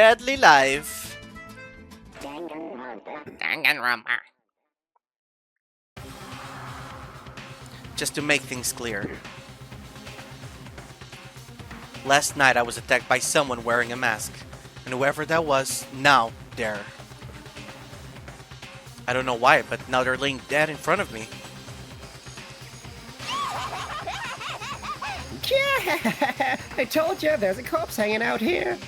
deadly life. Danganronpa. Just to make things clear. Last night I was attacked by someone wearing a mask. And whoever that was, now there. I don't know why, but now they're laying dead in front of me. Yeah, I told you there's a corpse hanging out here.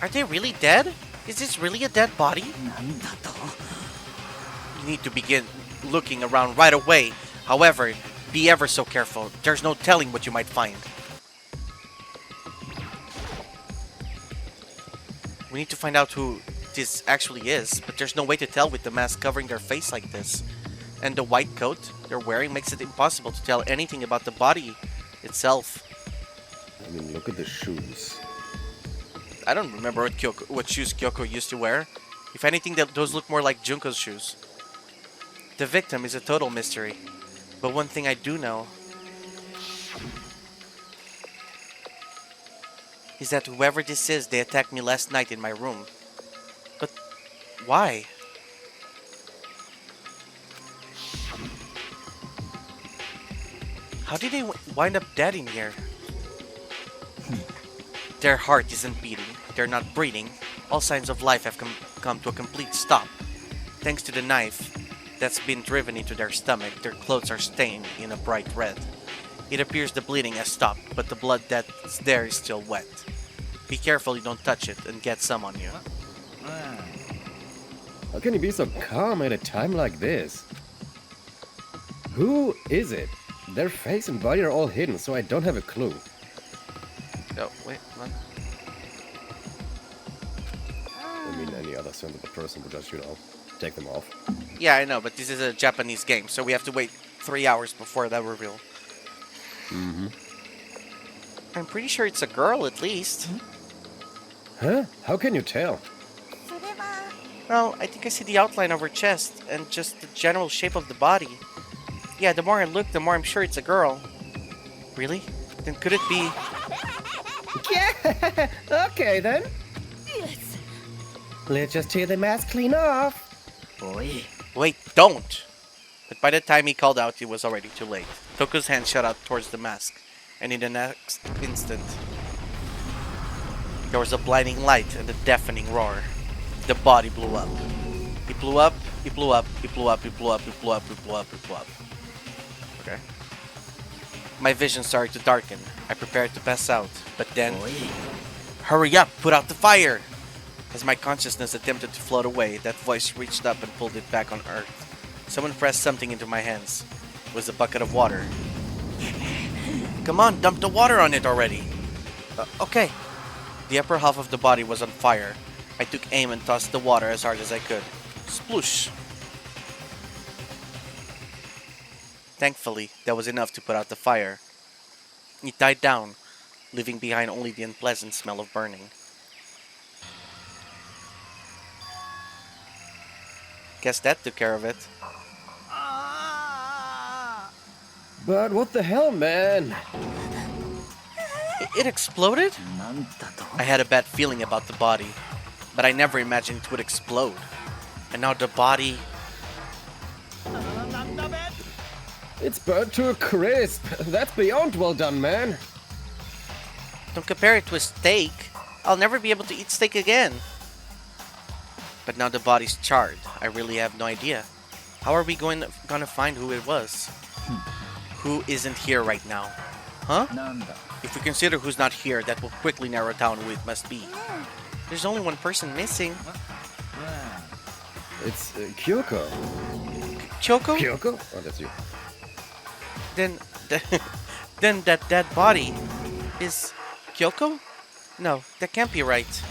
Are they really dead? Is this really a dead body? You need to begin looking around right away. However, be ever so careful. There's no telling what you might find. We need to find out who this actually is, but there's no way to tell with the mask covering their face like this. And the white coat they're wearing makes it impossible to tell anything about the body itself. I mean, look at the shoes. I don't remember what shoes Kyoko used to wear. If anything, those look more like Junko's shoes. The victim is a total mystery. But one thing I do know is that whoever this is, they attacked me last night in my room. But why? How did they wind up dead in here? Their heart isn't beating. They're not breathing. All signs of life have come to a complete stop. Thanks to the knife that's been driven into their stomach, their clothes are stained in a bright red. It appears the bleeding has stopped, but the blood that's there is still wet. Be careful you don't touch it and get some on you. How can you be so calm at a time like this? Who is it? Their face and body are all hidden, so I don't have a clue. Oh, wait, what? I mean, any other sensible person would just, take them off. Yeah, I know, but this is a Japanese game, so we have to wait 3 hours before that reveal. Mm-hmm. I'm pretty sure it's a girl, at least. Huh? How can you tell? Well, I think I see the outline of her chest, and just the general shape of the body. Yeah, the more I look, the more I'm sure it's a girl. Really? Then could it be... Yeah, okay then. Let's just tear the mask clean off. Wait, don't! But by the time he called out, it was already too late. Toku's hand shot out towards the mask, and in the next instant, there was a blinding light and a deafening roar. The body blew up. It blew up, it blew up, it blew up, it blew up, it blew up, it blew up, it blew up. Okay. My vision started to darken. I prepared to pass out, but then... Hurry up! Put out the fire! As my consciousness attempted to float away, that voice reached up and pulled it back on earth. Someone pressed something into my hands. It was a bucket of water. Come on, dump the water on it already! Okay. The upper half of the body was on fire. I took aim and tossed the water as hard as I could. Sploosh! Thankfully, that was enough to put out the fire. It died down, leaving behind only the unpleasant smell of burning. Guess that took care of it. But what the hell, man? It exploded? I had a bad feeling about the body, but I never imagined it would explode. And now the body... It's burnt to a crisp. That's beyond well done, man. Don't compare it to a steak. I'll never be able to eat steak again. But now the body's charred. I really have no idea. How are we gonna find who it was? Who isn't here right now? Huh? If we consider who's not here, that will quickly narrow down who it must be. There's only one person missing. It's Kyoko. Kyoko? Kyoko? Oh, that's you. Then that dead body is Kyoko? No, that can't be right.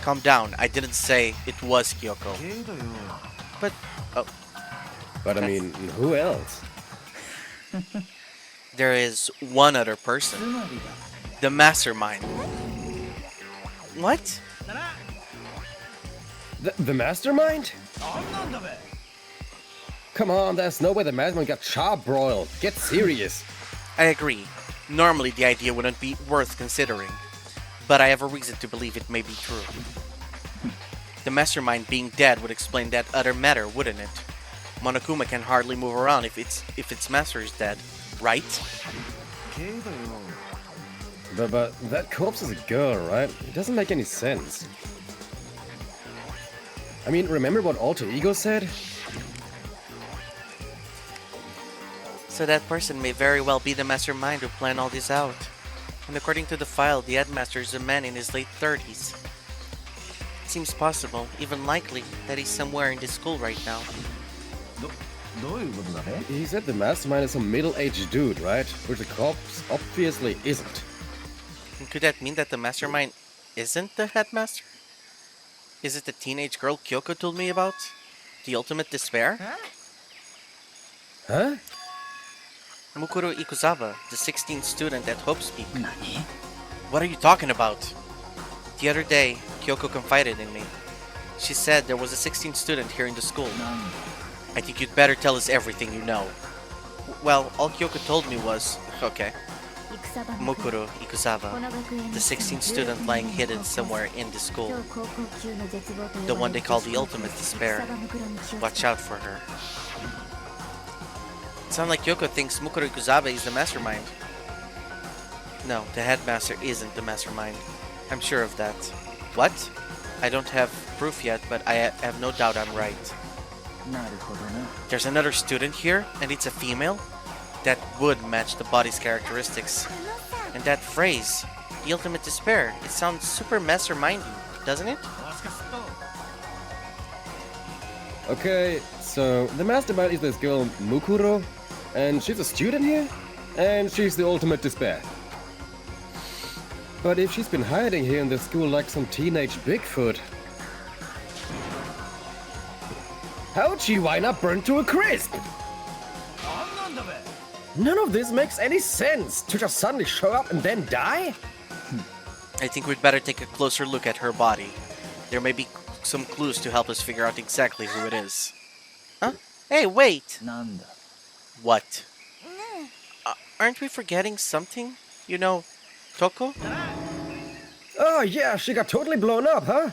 Calm down. I didn't say it was Kyoko. But But I mean, who else? there is one other person. The mastermind. What? The mastermind? Come on, there's no way the mastermind got charbroiled. Get serious. I agree. Normally, the idea wouldn't be worth considering, but I have a reason to believe it may be true. The mastermind being dead would explain that other matter, wouldn't it? Monokuma can hardly move around if its master is dead, right? But that corpse is a girl, right? It doesn't make any sense. I mean, remember what Alter Ego said? So that person may very well be the mastermind who planned all this out. And according to the file, the headmaster is a man in his late 30s. It seems possible, even likely, that he's somewhere in this school right now. He said the mastermind is some middle-aged dude, right? Which the corpse obviously isn't. And could that mean that the mastermind isn't the headmaster? Is it the teenage girl Kyoko told me about? The ultimate despair? Huh? Mukuro Ikuzawa, the 16th student at Hope Speak. What are you talking about? The other day, Kyoko confided in me. She said there was a 16th student here in the school. I think you'd better tell us everything you know. Well, all Kyoko told me was, okay, Mukuro Ikuzawa, the 16th student lying hidden somewhere in the school. The one they call the ultimate despair. Watch out for her. It sounds like Kyoko thinks Mukuro Ikuzawa is the mastermind. No, the headmaster isn't the mastermind. I'm sure of that. What? I don't have proof yet, but I have no doubt I'm right. There's another student here, and it's a female? That would match the body's characteristics. And that phrase, the ultimate despair, it sounds super mastermindy, doesn't it? Okay, so the mastermind is this girl Mukuro, and she's a student here, and she's the ultimate despair. But if she's been hiding here in the school like some teenage Bigfoot, how'd she wind up burnt to a crisp? None of this makes any sense. To just suddenly show up and then die? I think we'd better take a closer look at her body. There may be some clues to help us figure out exactly who it is. Huh? Hey, wait! What? Aren't we forgetting something? You know, Toko? Oh yeah, she got totally blown up, huh?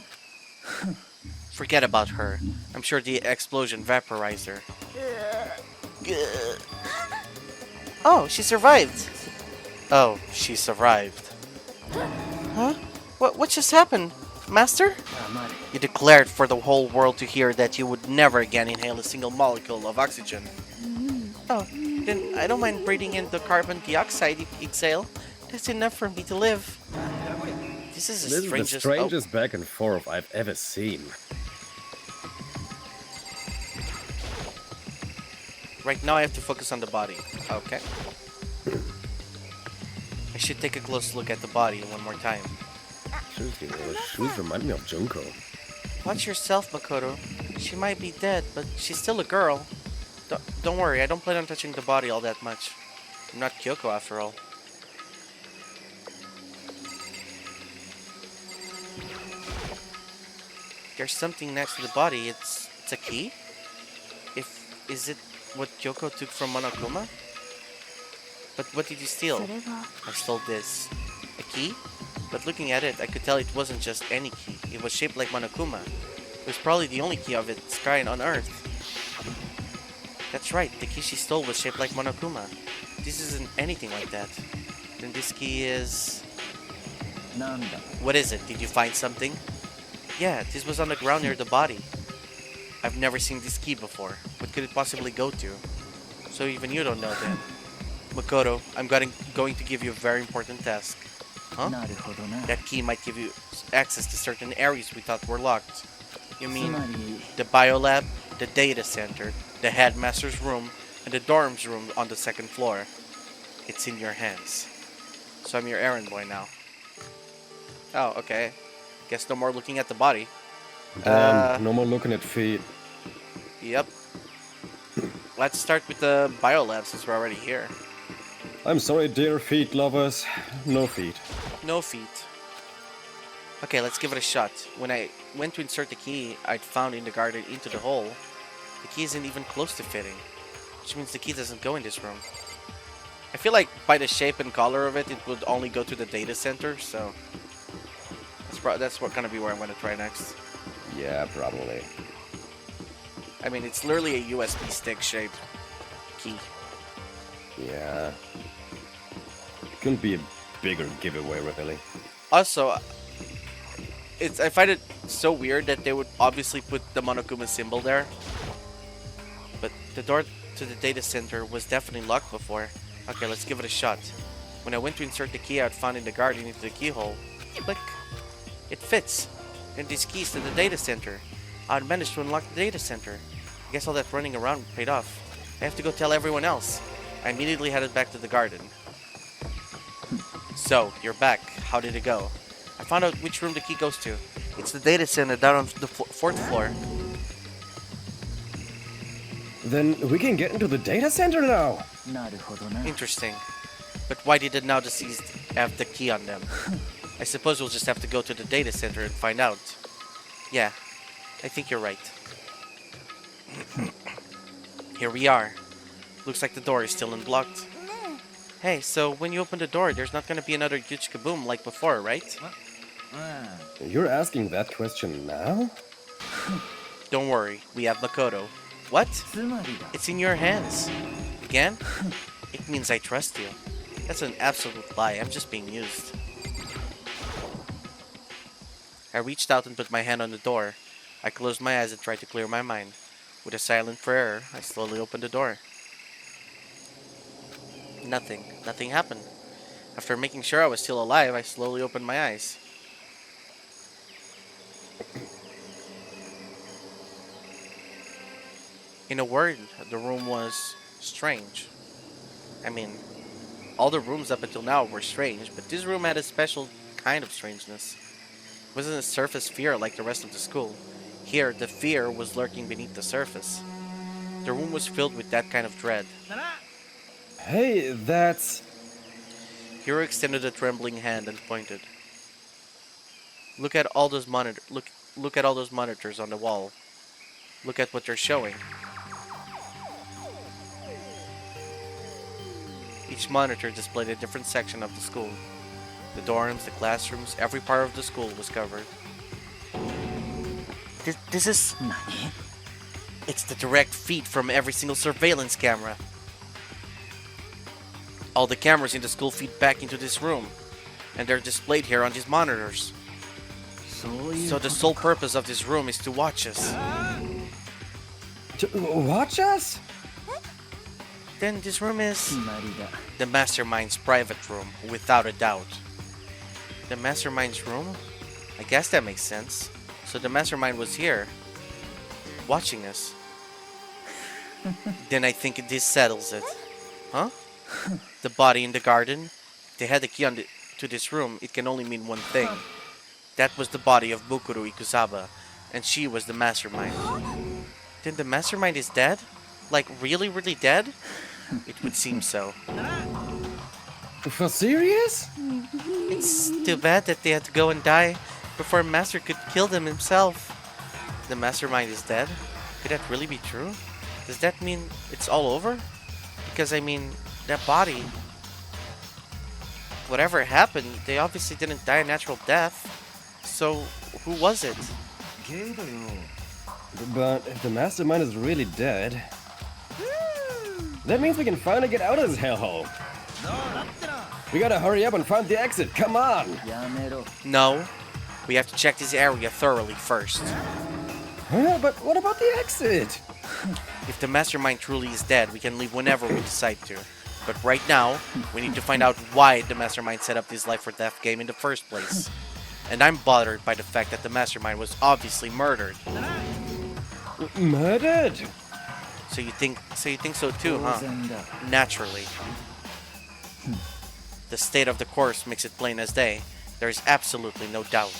Forget about her. I'm sure the explosion vaporized her. Oh, she survived! Oh, she survived. Huh? What just happened? Master? You declared for the whole world to hear that you would never again inhale a single molecule of oxygen. Oh, then I don't mind breathing in the carbon dioxide you exhale. That's enough for me to live. This is the strangest... back and forth I've ever seen. Right now I have to focus on the body. Okay. I should take a close look at the body one more time. Seriously, those shoes remind me of Junko. Watch yourself, Makoto. She might be dead, but she's still a girl. Don't worry, I don't plan on touching the body all that much. I'm not Kyoko after all. There's something next to the body. It's a key? Is it what Kyoko took from Monokuma? But what did you steal? I stole this. A key? But looking at it, I could tell it wasn't just any key. It was shaped like Monokuma. It was probably the only key of its kind on Earth. That's right, the key she stole was shaped like Monokuma. This isn't anything like that. Then this key is... What is it? Did you find something? Yeah, this was on the ground near the body. I've never seen this key before. What could it possibly go to? So even you don't know then. Makoto, I'm going to give you a very important task. Huh? That key might give you access to certain areas we thought were locked. You mean the biolab, the data center, the headmaster's room, and the dorms room on the second floor. It's in your hands. So I'm your errand boy now. Oh, okay. Guess no more looking at the body. Damn, no more looking at feet. Yep. Let's start with the biolab since we're already here. I'm sorry, dear feet lovers. No feet. No feet. Okay, let's give it a shot. When I went to insert the key I'd found in the garden into the hole, the key isn't even close to fitting. Which means the key doesn't go in this room. I feel like by the shape and color of it, it would only go to the data center, so that's what gonna be where I'm gonna try next. Yeah, probably. I mean, it's literally a USB stick shape key. Yeah. Couldn't be a bigger giveaway, really. Also, I find it so weird that they would obviously put the Monokuma symbol there, but the door to the data center was definitely locked before. Okay, let's give it a shot. When I went to insert the key I'd found in the garden into the keyhole, click. It fits. And these keys to the data center. I'd managed to unlock the data center. I guess all that running around paid off. I have to go tell everyone else. I immediately headed back to the garden. So, you're back. How did it go? I found out which room the key goes to. It's the data center down on the fourth floor. Then we can get into the data center now. Interesting. But why did the now deceased have the key on them? I suppose we'll just have to go to the data center and find out. Yeah, I think you're right. Here we are. Looks like the door is still unblocked. Hey, so when you open the door, there's not gonna be another huge kaboom like before, right? You're asking that question now? Don't worry, we have Makoto. What? It's in your hands. Again? It means I trust you. That's an absolute lie. I'm just being used. I reached out and put my hand on the door. I closed my eyes and tried to clear my mind. With a silent prayer, I slowly opened the door. Nothing. Nothing happened. After making sure I was still alive, I slowly opened my eyes. In a word, the room was strange. I mean, all the rooms up until now were strange, but this room had a special kind of strangeness. It wasn't a surface fear like the rest of the school. Here, the fear was lurking beneath the surface. The room was filled with that kind of dread. Hey, that's... Hiro extended a trembling hand and pointed. Look at all those look at all those monitors on the wall. Look at what they're showing. Each monitor displayed a different section of the school. The dorms, the classrooms, every part of the school was covered. This is... It's the direct feed from every single surveillance camera. All the cameras in the school feed back into this room, and they're displayed here on these monitors. So the sole purpose of this room is to watch us. To watch us? Then this room is the Mastermind's private room, without a doubt. The Mastermind's room? I guess that makes sense. So the Mastermind was here, watching us. Then I think this settles it. Huh? The body in the garden? If they had the key to this room, it can only mean one thing. That was the body of Bukuru Ikusaba, and she was the Mastermind. Then the Mastermind is dead? Like, really, really dead? It would seem so. For serious? It's too bad that they had to go and die before Master could kill them himself. The Mastermind is dead? Could that really be true? Does that mean it's all over? Because, I mean, that body... Whatever happened, they obviously didn't die a natural death. So, who was it? But if the Mastermind is really dead... That means we can finally get out of this hellhole. We gotta hurry up and find the exit, come on! No. We have to check this area thoroughly first. Huh? But what about the exit? If the Mastermind truly is dead, we can leave whenever we decide to. But right now, we need to find out why the Mastermind set up this life or death game in the first place. And I'm bothered by the fact that the Mastermind was obviously murdered. Murdered? So you think so too, huh? Naturally. The state of the corpse makes it plain as day. There is absolutely no doubt.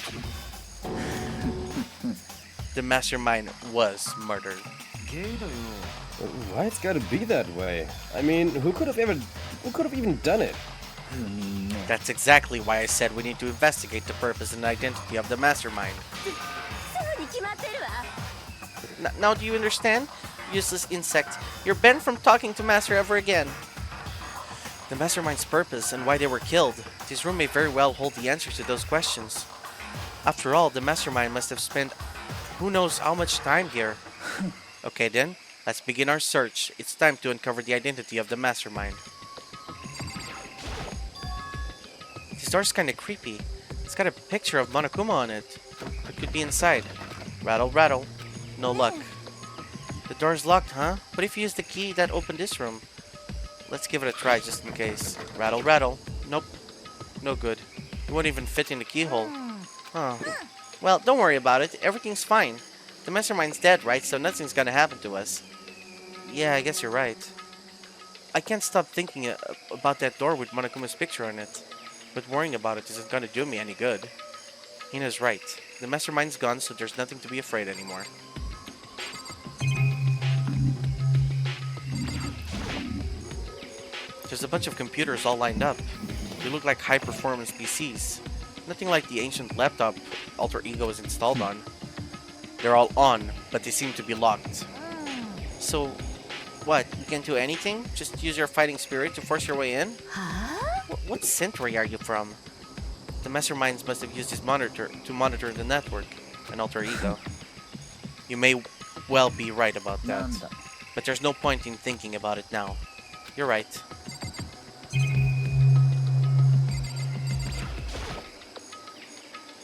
The Mastermind was murdered. Why it's gotta be that way? I mean, who could have even done it? That's exactly why I said we need to investigate the purpose and identity of the Mastermind. Now do you understand? Useless insect. You're banned from talking to Master ever again. The mastermind's purpose and why they were killed. This room may very well hold the answers to those questions. After all, the mastermind must have spent who knows how much time here. Okay then, let's begin our search. It's time to uncover the identity of the mastermind. This door's kinda creepy. It's got a picture of Monokuma on it. What could be inside? Rattle, rattle. No luck. The door's locked, huh? What if you use the key that opened this room? Let's give it a try just in case. Rattle, rattle. Nope. No good. It won't even fit in the keyhole. Oh. Well, don't worry about it. Everything's fine. The mastermind's dead, right? So nothing's gonna happen to us. Yeah, I guess you're right. I can't stop thinking about that door with Monokuma's picture on it. But worrying about it isn't gonna do me any good. Hina's right. The mastermind's gone, so there's nothing to be afraid anymore. There's a bunch of computers all lined up. They look like high-performance PCs. Nothing like the ancient laptop Alter Ego is installed on. They're all on, but they seem to be locked. So, what? You can't do anything? Just use your fighting spirit to force your way in? What century are you from? The masterminds must have used his monitor to monitor the network, an Alter Ego. You may well be right about that. But there's no point in thinking about it now. You're right.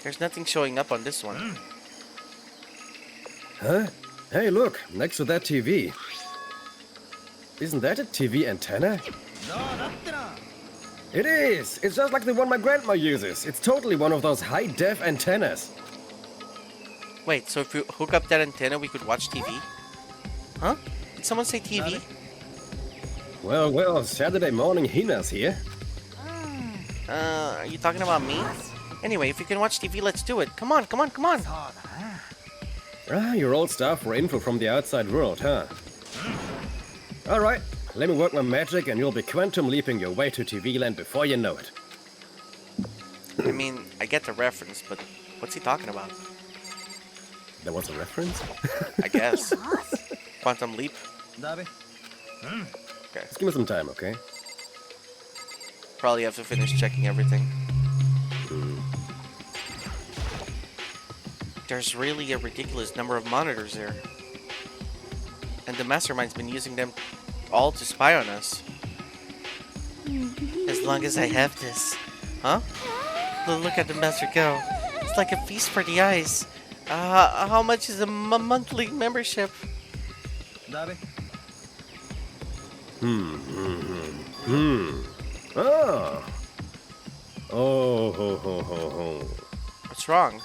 There's nothing showing up on this one. Huh? Hey, look, next to that TV. Isn't that a TV antenna? It is! It's just like the one my grandma uses. It's totally one of those high-def antennas. Wait, so if you hook up that antenna, we could watch TV? Huh? Did someone say TV? Well, well, Saturday morning Hina's here. Are you talking about me? Anyway, if you can watch TV, let's do it. Come on, come on, come on! Ah, your old stuff for info from the outside world, huh? Alright, let me work my magic and you'll be quantum leaping your way to TV land before you know it. I mean, I get the reference, but what's he talking about? That was a reference? I guess. Quantum leap? Just Okay. give me some time, okay? Probably have to finish checking everything. There's really a ridiculous number of monitors there. And the mastermind's been using them all to spy on us. As long as I have this. Huh? Look at the master go. It's like a feast for the eyes. How much is a monthly membership? Oh. Oh, ho, ho, ho, ho. What's wrong?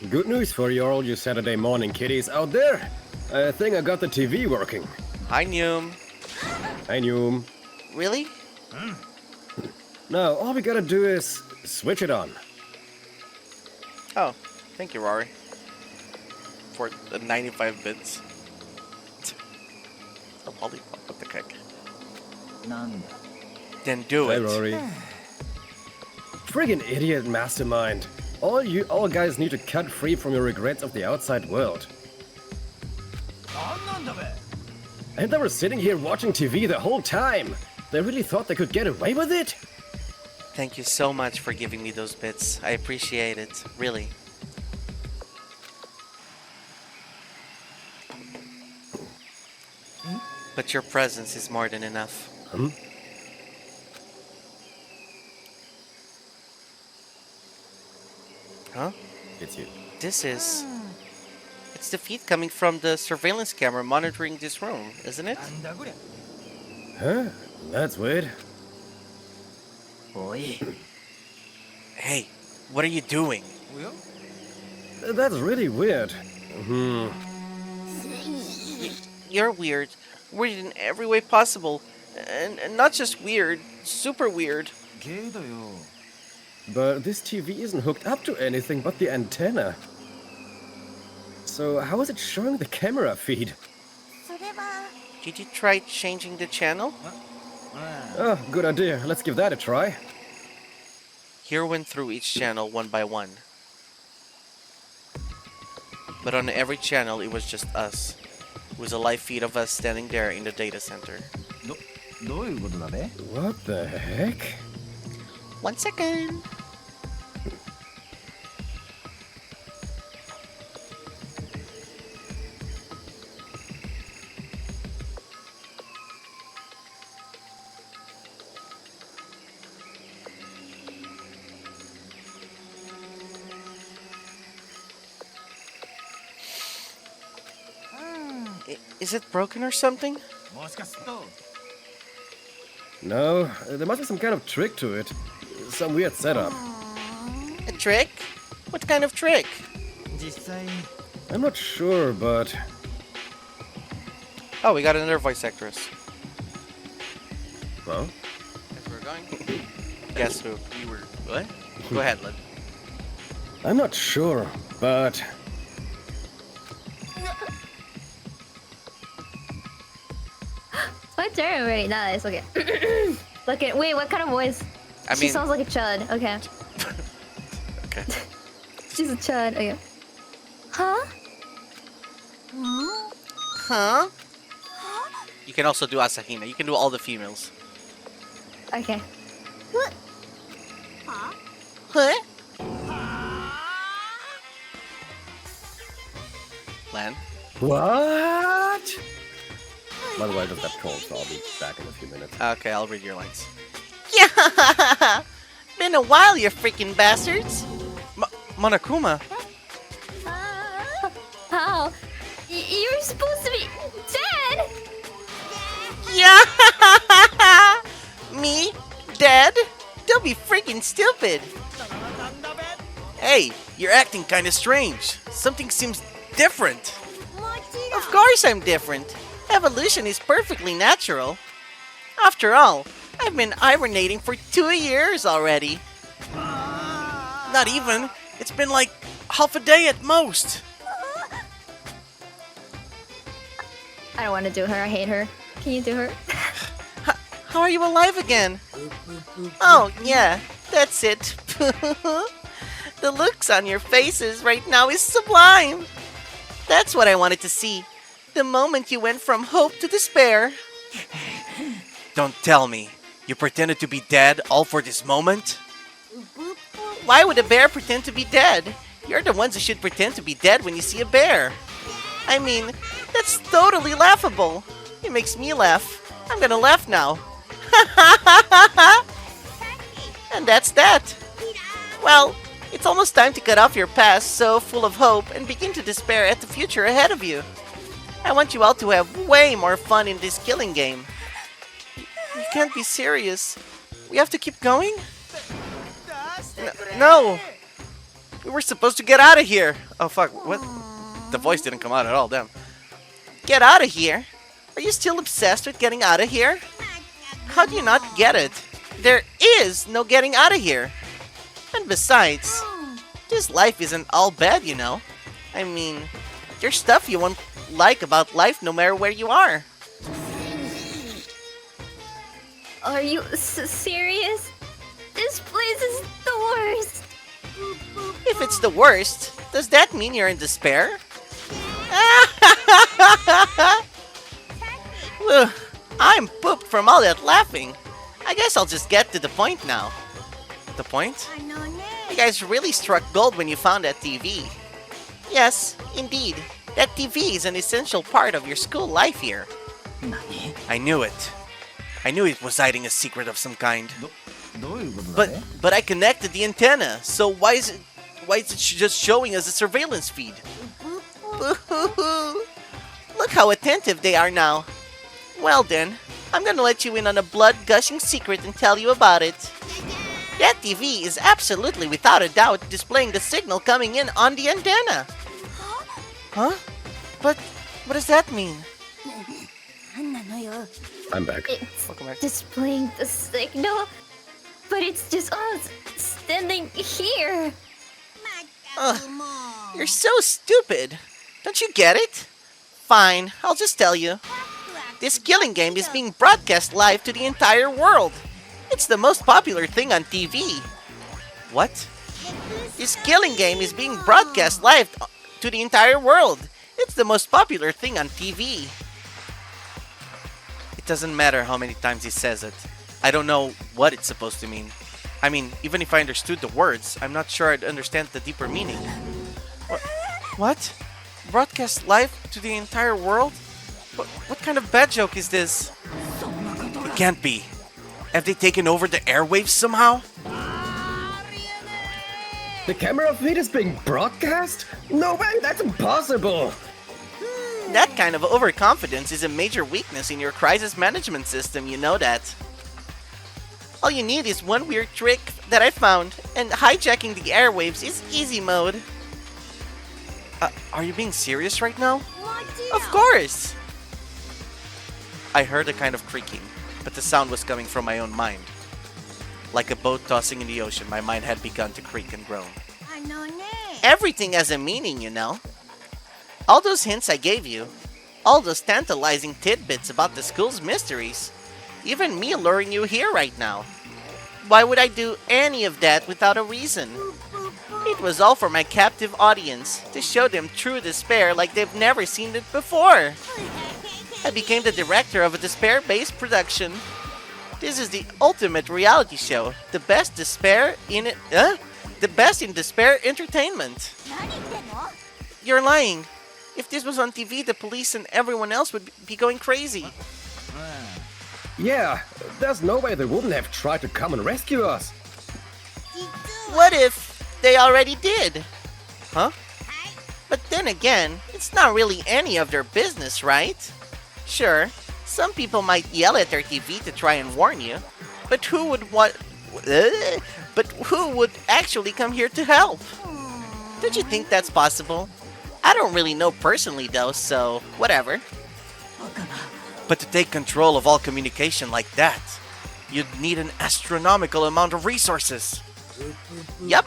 Good news for all you Saturday morning kiddies out there. I think I got the TV working. Hi, Noom. Hi, Noom. Really? Now, all we gotta do is switch it on. Oh, thank you, Rory. For the 95 bits. A lollipop, what the heck? Then do Hi, it. Rory. Friggin' idiot mastermind. All guys need to cut free from your regrets of the outside world. And they were sitting here watching TV the whole time. They really thought they could get away with it? Thank you so much for giving me those bits. I appreciate it, really. But your presence is more than enough. Huh? It's you. This is... It's the feed coming from the surveillance camera monitoring this room, isn't it? Huh? That's weird. Hey, what are you doing? That's really weird. You're weird. Weird in every way possible. And not just weird, super weird. But this TV isn't hooked up to anything but the antenna. So how is it showing the camera feed? Did you try changing the channel? Oh, good idea. Let's give that a try. Here went through each channel one by one. But on every channel, it was just us. It was a live feed of us standing there in the data center. What the heck? 1 second. Is it broken or something? No, there must be some kind of trick to it. Some weird setup. A trick? What kind of trick? I'm not sure, but... Oh, we got another voice actress. Well, Guess we're going. Guess who? You were. What? Go ahead, Lud. I'm not sure, but... My turn already. Nice. Okay. Look at. Wait, what kind of voice? I She mean, sounds like a chud. Okay. okay. She's a chud. Okay. Huh? Huh? You can also do Asahina. You can do all the females. Okay. Huh? Lan? What? By the way, I just got cold, so I'll be back in a few minutes. Okay, I'll read your lines. Yeah! Been a while, you freaking bastards! Monokuma? How? You're supposed to be dead. Yeah! Me? Dead? Don't be freaking stupid! Hey, you're acting kinda strange. Something seems different. Of course I'm different. Evolution is perfectly natural. After all, I've been hibernating for 2 years already. Not even. It's been like half a day at most. I don't want to do her. I hate her. Can you do her? How are you alive again? Oh, yeah, that's it. The looks on your faces right now is sublime. That's what I wanted to see. The moment you went from hope to despair. Don't tell me. You pretended to be dead all for this moment? Why would a bear pretend to be dead? You're the ones who should pretend to be dead when you see a bear. I mean, that's totally laughable. It makes me laugh. I'm gonna laugh now. And that's that. Well, it's almost time to cut off your past so full of hope and begin to despair at the future ahead of you. I want you all to have way more fun in this killing game. You can't be serious. We have to keep going? No! We were supposed to get out of here! Oh fuck, what? The voice didn't come out at all, damn. Get out of here? Are you still obsessed with getting out of here? How do you not get it? There is no getting out of here. And besides, this life isn't all bad, you know. I mean, there's stuff you won't like about life no matter where you are. Are you serious? This place is the worst. If it's the worst, does that mean you're in despair? Ugh, I'm pooped from all that laughing. I guess I'll just get to the point now. The point? You guys really struck gold when you found that TV. Yes, indeed. That TV is an essential part of your school life here. I knew it. I knew it was hiding a secret of some kind. But I connected the antenna, so why is it just showing us a surveillance feed? Look how attentive they are now. Well then, I'm gonna let you in on a blood-gushing secret and tell you about it. That TV is absolutely without a doubt displaying the signal coming in on the antenna. Huh? But what does that mean? I'm back. It's Welcome back. displaying the signal, but it's just us standing here. Ugh, you're so stupid. Don't you get it? Fine, I'll just tell you. This killing game is being broadcast live to the entire world. It's the most popular thing on TV. What? This killing game is being broadcast live to the entire world. It's the most popular thing on TV. doesn't matter how many times he says it. I don't know what it's supposed to mean. I mean, even if I understood the words, I'm not sure I'd understand the deeper meaning. What? Broadcast live to the entire world? What kind of bad joke is this? It can't be. Have they taken over the airwaves somehow? The camera feed is being broadcast? No way, that's impossible! That kind of overconfidence is a major weakness in your crisis management system, you know that. All you need is one weird trick that I found, and hijacking the airwaves is easy mode. Are you being serious right now? Of course! I heard a kind of creaking, but the sound was coming from my own mind. Like a boat tossing in the ocean, my mind had begun to creak and groan. Everything has a meaning, you know. All those hints I gave you, all those tantalizing tidbits about the school's mysteries, even me luring you here right now. Why would I do any of that without a reason? It was all for my captive audience, to show them true despair like they've never seen it before. I became the director of a despair-based production. This is the ultimate reality show, the best the best in despair entertainment. You're lying. If this was on TV, the police and everyone else would be going crazy. Yeah, there's no way they wouldn't have tried to come and rescue us. What if they already did? Huh? But then again, it's not really any of their business, right? Sure, some people might yell at their TV to try and warn you, but who would actually come here to help? Don't you think that's possible? I don't really know personally though, so whatever. But to take control of all communication like that, you'd need an astronomical amount of resources. Yup.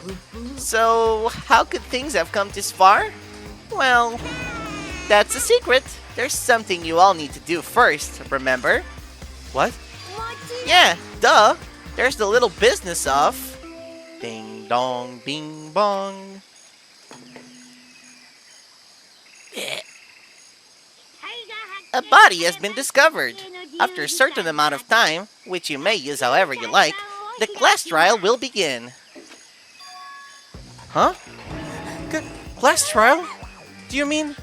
So, how could things have come this far? Well, that's a secret. There's something you all need to do first, remember? What? Yeah, duh. There's the little business of... Ding dong, bing bong. A body has been discovered. After a certain amount of time, which you may use however you like, the class trial will begin. Huh? Class trial? Do you mean...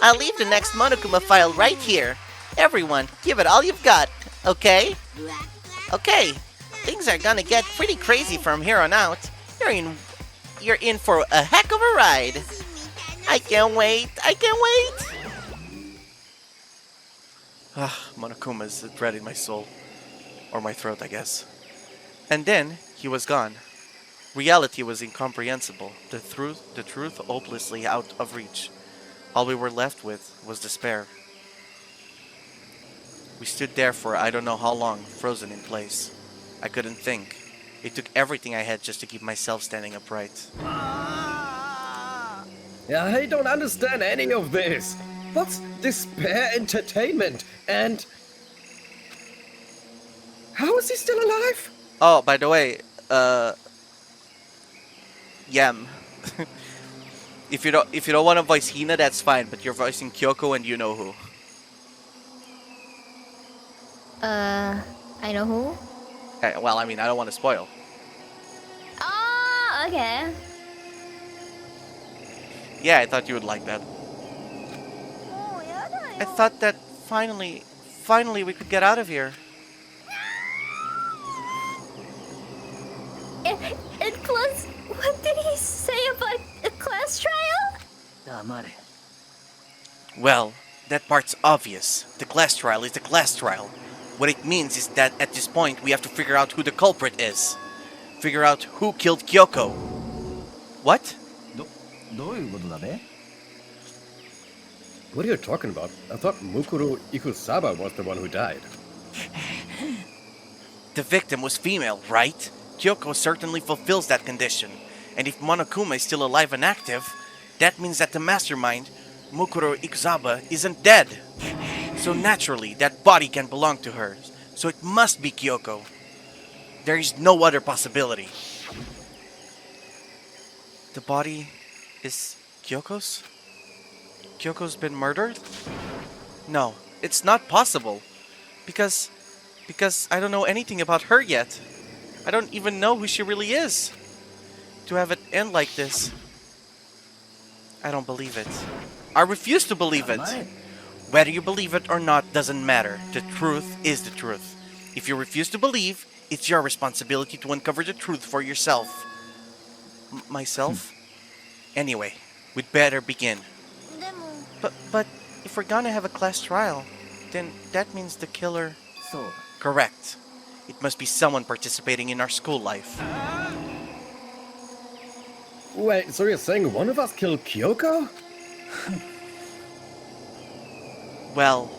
I'll leave the next Monokuma file right here. Everyone, give it all you've got, okay? Okay, things are gonna get pretty crazy from here on out. You're in for a heck of a ride. I can't wait. Monokuma's a dread in my soul. Or my throat, I guess. And then, he was gone. Reality was incomprehensible. The truth hopelessly out of reach. All we were left with was despair. We stood there for I don't know how long, frozen in place. I couldn't think. It took everything I had just to keep myself standing upright. I don't understand any of this. What's despair entertainment? And... how is he still alive? Oh, by the way, Yam. If you don't want to voice Hina, that's fine, but you're voicing Kyoko and you know who. I know who? Well, I mean, I don't want to spoil. Oh, okay. Yeah, I thought you would like that. I thought that finally we could get out of here. It plus, what did he say about a class trial? Well, that part's obvious. The class trial is the class trial. What it means is that at this point we have to figure out who the culprit is. Figure out who killed Kyoko. What? What are you talking about? I thought Mukuro Ikusaba was the one who died. The victim was female, right? Kyoko certainly fulfills that condition. And if Monokuma is still alive and active, that means that the mastermind, Mukuro Ikusaba, isn't dead. So naturally, that body can belong to her. So it must be Kyoko. There is no other possibility. The body is Kyoko's? Kyoko's been murdered? No, it's not possible. Because I don't know anything about her yet. I don't even know who she really is. To have it end like this. I don't believe it. I refuse to believe it. Whether you believe it or not doesn't matter. The truth is the truth. If you refuse to believe, it's your responsibility to uncover the truth for yourself. Myself? Anyway, we'd better begin. But if we're gonna have a class trial, then that means the killer... Correct. It must be someone participating in our school life. Wait, so you're saying one of us killed Kyoko? Well,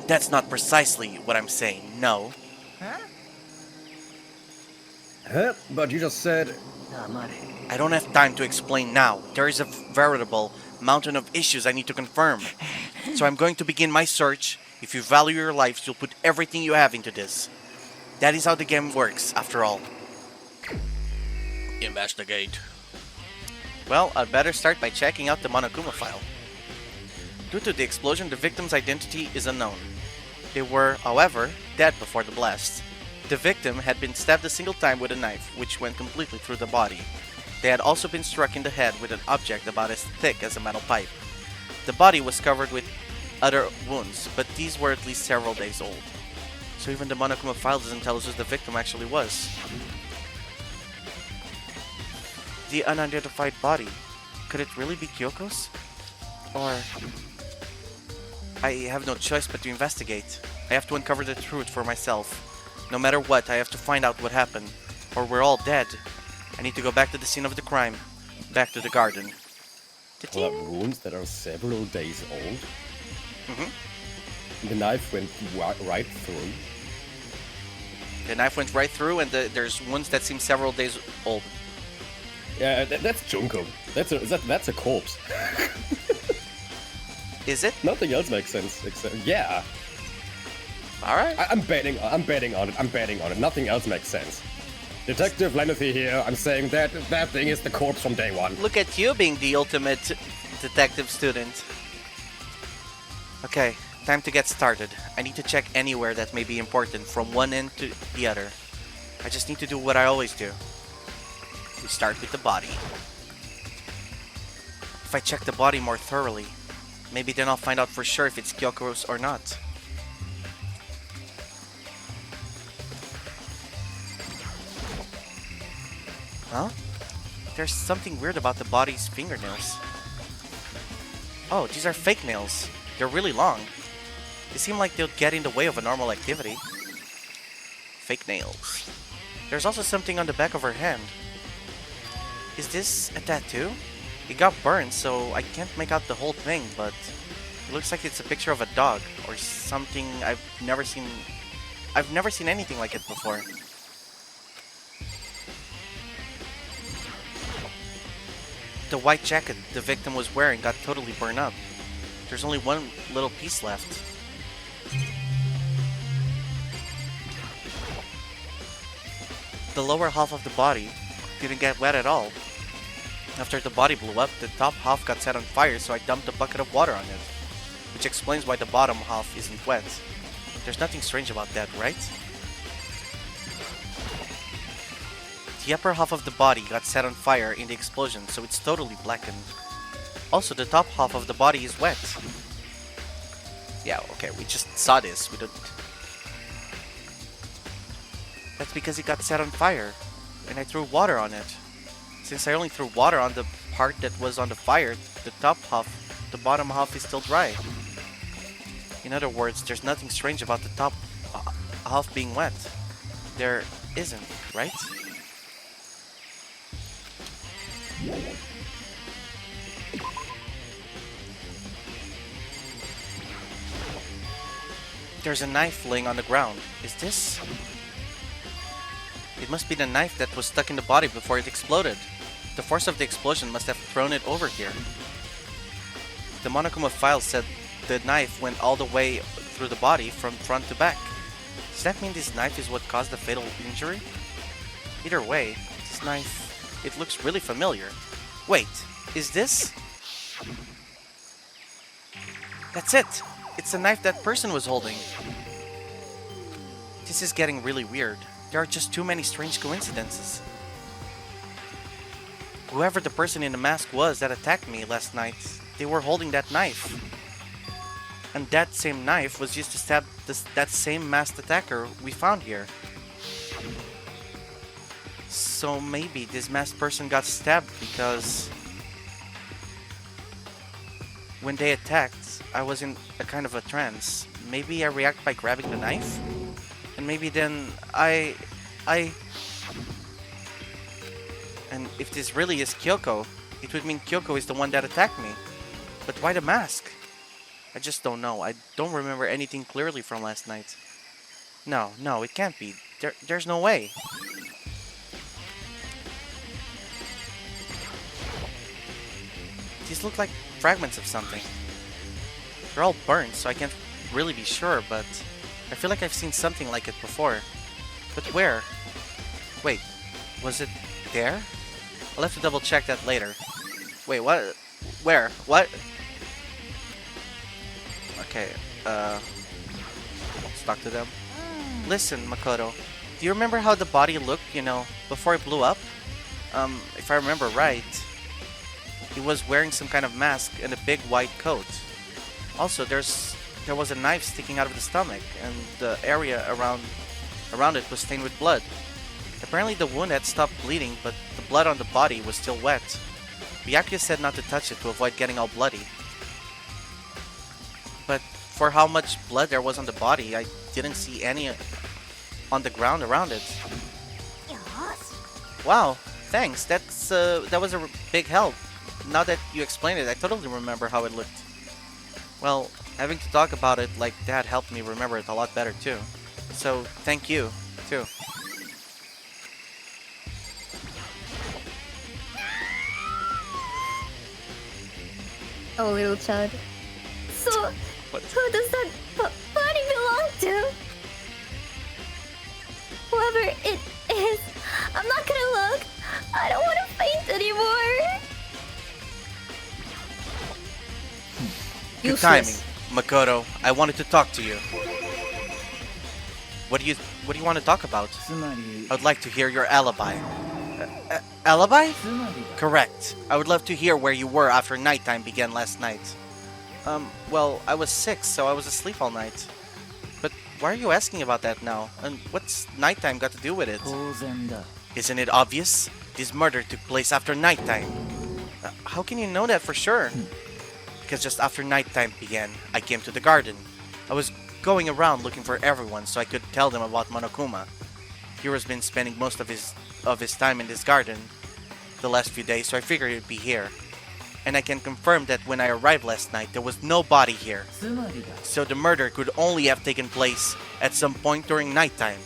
that's not precisely what I'm saying, no. Huh? But you just said... I don't have time to explain now. There is a veritable mountain of issues I need to confirm. So I'm going to begin my search. If you value your lives, you'll put everything you have into this. That is how the game works, after all. Investigate. Well, I'd better start by checking out the Monokuma file. Due to the explosion, the victim's identity is unknown. They were, however, dead before the blast. The victim had been stabbed a single time with a knife, which went completely through the body. They had also been struck in the head with an object about as thick as a metal pipe. The body was covered with other wounds, but these were at least several days old. So even the Monokuma file doesn't tell us who the victim actually was. The unidentified body. Could it really be Kyoko's? Or... I have no choice but to investigate. I have to uncover the truth for myself. No matter what, I have to find out what happened. Or we're all dead. I need to go back to the scene of the crime. Back to the garden. What, wounds that are several days old? Mm-hmm. The knife went right through. The knife went right through, and there's wounds that seem several days old. Yeah, that's Junko. That's a corpse. Is it? Nothing else makes sense except yeah. All right. I'm betting on it. Nothing else makes sense. Detective Lenathy here. I'm saying that thing is the corpse from day one. Look at you being the ultimate detective student. Okay, time to get started. I need to check anywhere that may be important from one end to the other. I just need to do what I always do. We start with the body. If I check the body more thoroughly, maybe then I'll find out for sure if it's Kyoko's or not. Huh? There's something weird about the body's fingernails. Oh, these are fake nails. They're really long. They seem like they'll get in the way of a normal activity. Fake nails. There's also something on the back of her hand. Is this a tattoo? It got burned, so I can't make out the whole thing, but it looks like it's a picture of a dog or something I've never seen anything like it before. The white jacket the victim was wearing got totally burned up. There's only one little piece left. The lower half of the body didn't get wet at all. After the body blew up, the top half got set on fire, so I dumped a bucket of water on it, which explains why the bottom half isn't wet. There's nothing strange about that, right? The upper half of the body got set on fire in the explosion, so it's totally blackened. Also, the top half of the body is wet. Yeah, okay, we just saw this. We don't... That's because it got set on fire, and I threw water on it. Since I only threw water on the part that was on the fire, the top half, the bottom half is still dry. In other words, there's nothing strange about the top half being wet. There isn't, right? There's a knife laying on the ground. Is this? It must be the knife that was stuck in the body before it exploded. The force of the explosion must have thrown it over here. The Monokuma file said the knife went all the way through the body from front to back. Does that mean this knife is what caused the fatal injury? Either way, this knife, it looks really familiar. Wait, Is this? That's it! It's the knife that person was holding. This is getting really weird. There are just too many strange coincidences. Whoever the person in the mask was that attacked me last night, they were holding that knife. And that same knife was used to stab that same masked attacker we found here. So maybe this masked person got stabbed because when they attacked, I was in a kind of a trance. Maybe I react by grabbing the knife? And maybe then And if this really is Kyoko, it would mean Kyoko is the one that attacked me. But why the mask? I just don't know. I don't remember anything clearly from last night. No, it can't be. There's no way. These look like fragments of something. They're all burnt, so I can't really be sure, but I feel like I've seen something like it before. But where? Wait, was it there? I'll have to double check that later. Wait, what? Where? What? Okay, let's talk to them. Listen, Makoto, do you remember how the body looked, before it blew up? If I remember right, he was wearing some kind of mask and a big white coat. Also, there was a knife sticking out of the stomach, and the area around it was stained with blood. Apparently the wound had stopped bleeding, but the blood on the body was still wet. Byakuya said not to touch it to avoid getting all bloody. But for how much blood there was on the body, I didn't see any on the ground around it. Wow, thanks. That was a big help. Now that you explained it, I totally remember how it looked. Well, having to talk about it like that helped me remember it a lot better too. So, thank you, too. Oh, little child. So, What? who does that body belong to? Whoever it is, I'm not gonna look. I don't want to faint anymore. Good timing, Makoto. I wanted to talk to you. What do you want to talk about? I'd like to hear your alibi. Alibi? Correct. I would love to hear where you were after nighttime began last night. Well, I was 6, so I was asleep all night. But why are you asking about that now? And what's nighttime got to do with it? Isn't it obvious? This murder took place after nighttime. How can you know that for sure? Because just after nighttime began, I came to the garden. I was going around looking for everyone so I could tell them about Monokuma. Hiro's been spending most of his time in this garden the last few days, so I figured he'd be here. And I can confirm that when I arrived last night, there was nobody here. So the murder could only have taken place at some point during nighttime,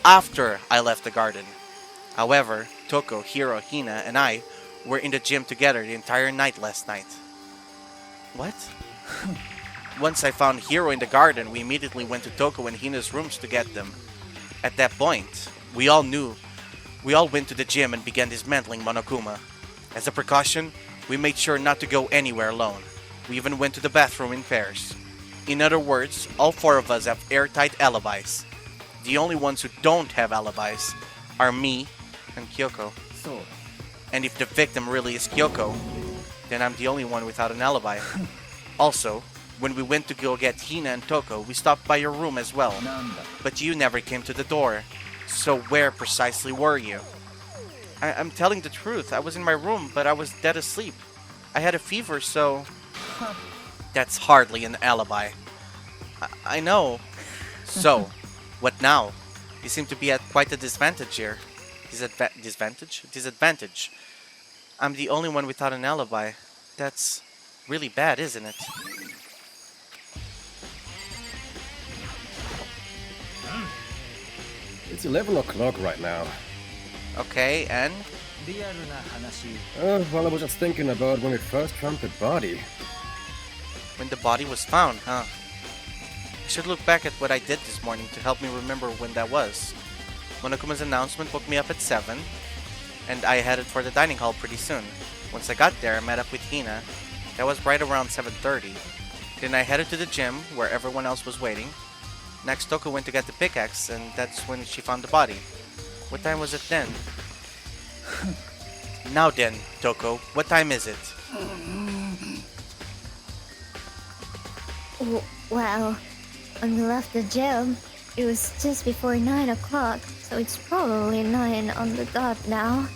after I left the garden. However, Toko, Hiro, Hina, and I were in the gym together the entire night last night. What? Once I found Hiro in the garden, we immediately went to Toko and Hina's rooms to get them. At that point, we all went to the gym and began dismantling Monokuma. As a precaution, we made sure not to go anywhere alone. We even went to the bathroom in pairs. In other words, all 4 of us have airtight alibis. The only ones who don't have alibis are me and Kyoko. And if the victim really is Kyoko, then I'm the only one without an alibi. Also, when we went to go get Hina and Toko, we stopped by your room as well. But you never came to the door. So where precisely were you? I'm telling the truth. I was in my room, but I was dead asleep. I had a fever, so... That's hardly an alibi. I know. So, what now? You seem to be at quite a disadvantage here. Disadvantage? I'm the only one without an alibi. That's really bad, isn't it? It's 11 o'clock right now. Okay, and? Well, I was just thinking about when we first found the body. When the body was found, huh? I should look back at what I did this morning to help me remember when that was. Monokuma's announcement woke me up at 7, and I headed for the dining hall pretty soon. Once I got there, I met up with Hina. That was right around 7:30. Then I headed to the gym, where everyone else was waiting. Next, Toko went to get the pickaxe, and that's when she found the body. What time was it then? Now then, Toko, what time is it? Well, when we left the gym, it was just before 9 o'clock, so it's probably 9 on the dot now.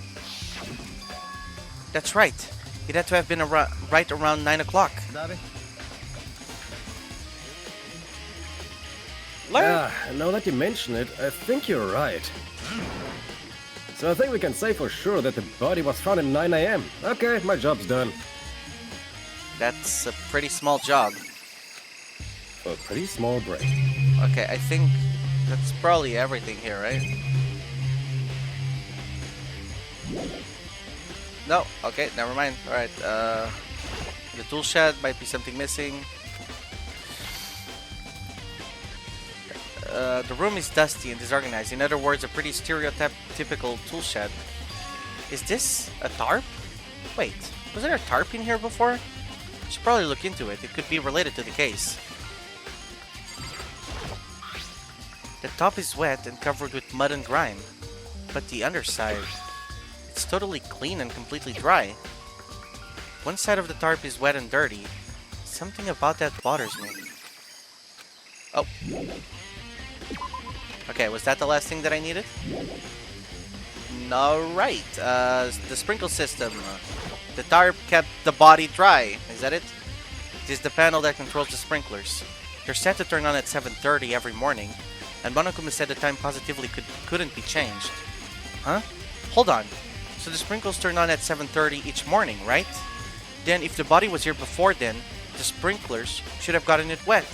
That's right. It had to have been right around 9 o'clock. Now that you mention it, I think you're right. So I think we can say for sure that the body was found at 9 a.m. Okay, my job's done. That's a pretty small job. A pretty small break. Okay, I think that's probably everything here, right? No, okay, never mind. Alright, the tool shed might be something missing. The room is dusty and disorganized. In other words, a pretty stereotypical tool shed. Is this a tarp? Wait, was there a tarp in here before? Should probably look into it. It could be related to the case. The top is wet and covered with mud and grime, but the underside, it's totally clean and completely dry. One side of the tarp is wet and dirty. Something about that bothers me. Oh. Okay, was that the last thing that I needed? Alright, the sprinkle system. The tarp kept the body dry. Is that it? It is the panel that controls the sprinklers. They're set to turn on at 7:30 every morning, and Monokuma said the time positively couldn't be changed. Huh? Hold on. So the sprinkles turn on at 7:30 each morning, right? Then if the body was here before then, the sprinklers should have gotten it wet,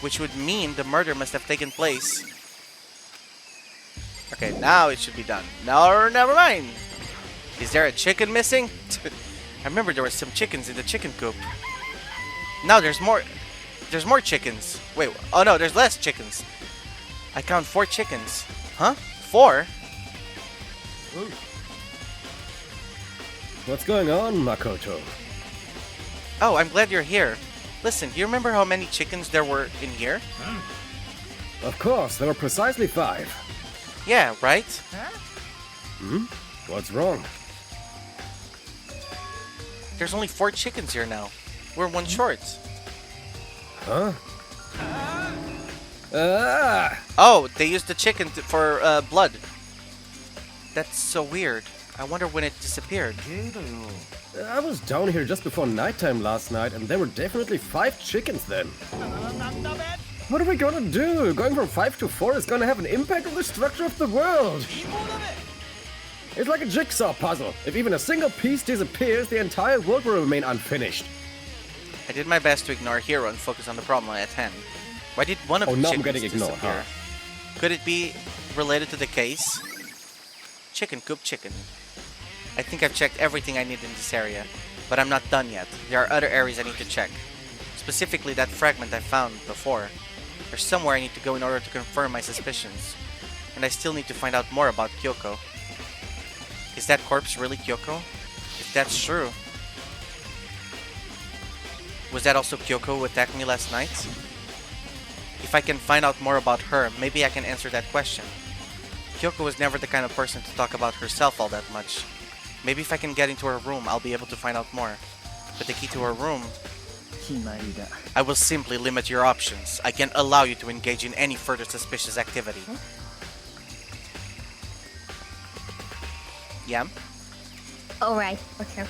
which would mean the murder must have taken place. Okay, now it should be done. No, never mind. Is there a chicken missing? I remember there were some chickens in the chicken coop. Now there's more. There's more chickens. Wait, oh no, there's less chickens. I count 4 chickens. Huh? 4? Ooh. What's going on, Makoto? Oh, I'm glad you're here. Listen, do you remember how many chickens there were in here? Of course, there were precisely 5. Yeah, right? Hmm? What's wrong? There's only 4 chickens here now. We're 1 short. Huh? Ah! Oh, they used the chicken for blood. That's so weird. I wonder when it disappeared. I was down here just before nighttime last night, and there were definitely 5 chickens then. What are we gonna do? Going from 5 to 4 is gonna have an impact on the structure of the world. It's like a jigsaw puzzle. If even a single piece disappears, the entire world will remain unfinished. I did my best to ignore Hero and focus on the problem at hand. Why did one of the now I'm chickens getting ignored, disappear? huh? Could it be related to the case? Chicken coop chicken. I think I've checked everything I need in this area, but I'm not done yet. There are other areas I need to check. Specifically that fragment I found before. There's somewhere I need to go in order to confirm my suspicions. And I still need to find out more about Kyoko. Is that corpse really Kyoko? If that's true, was that also Kyoko who attacked me last night? If I can find out more about her, maybe I can answer that question. Kyoko was never the kind of person to talk about herself all that much. Maybe if I can get into her room, I'll be able to find out more. But the key to her room... I will simply limit your options. I can't allow you to engage in any further suspicious activity. Huh? Yeah? Alright, okay.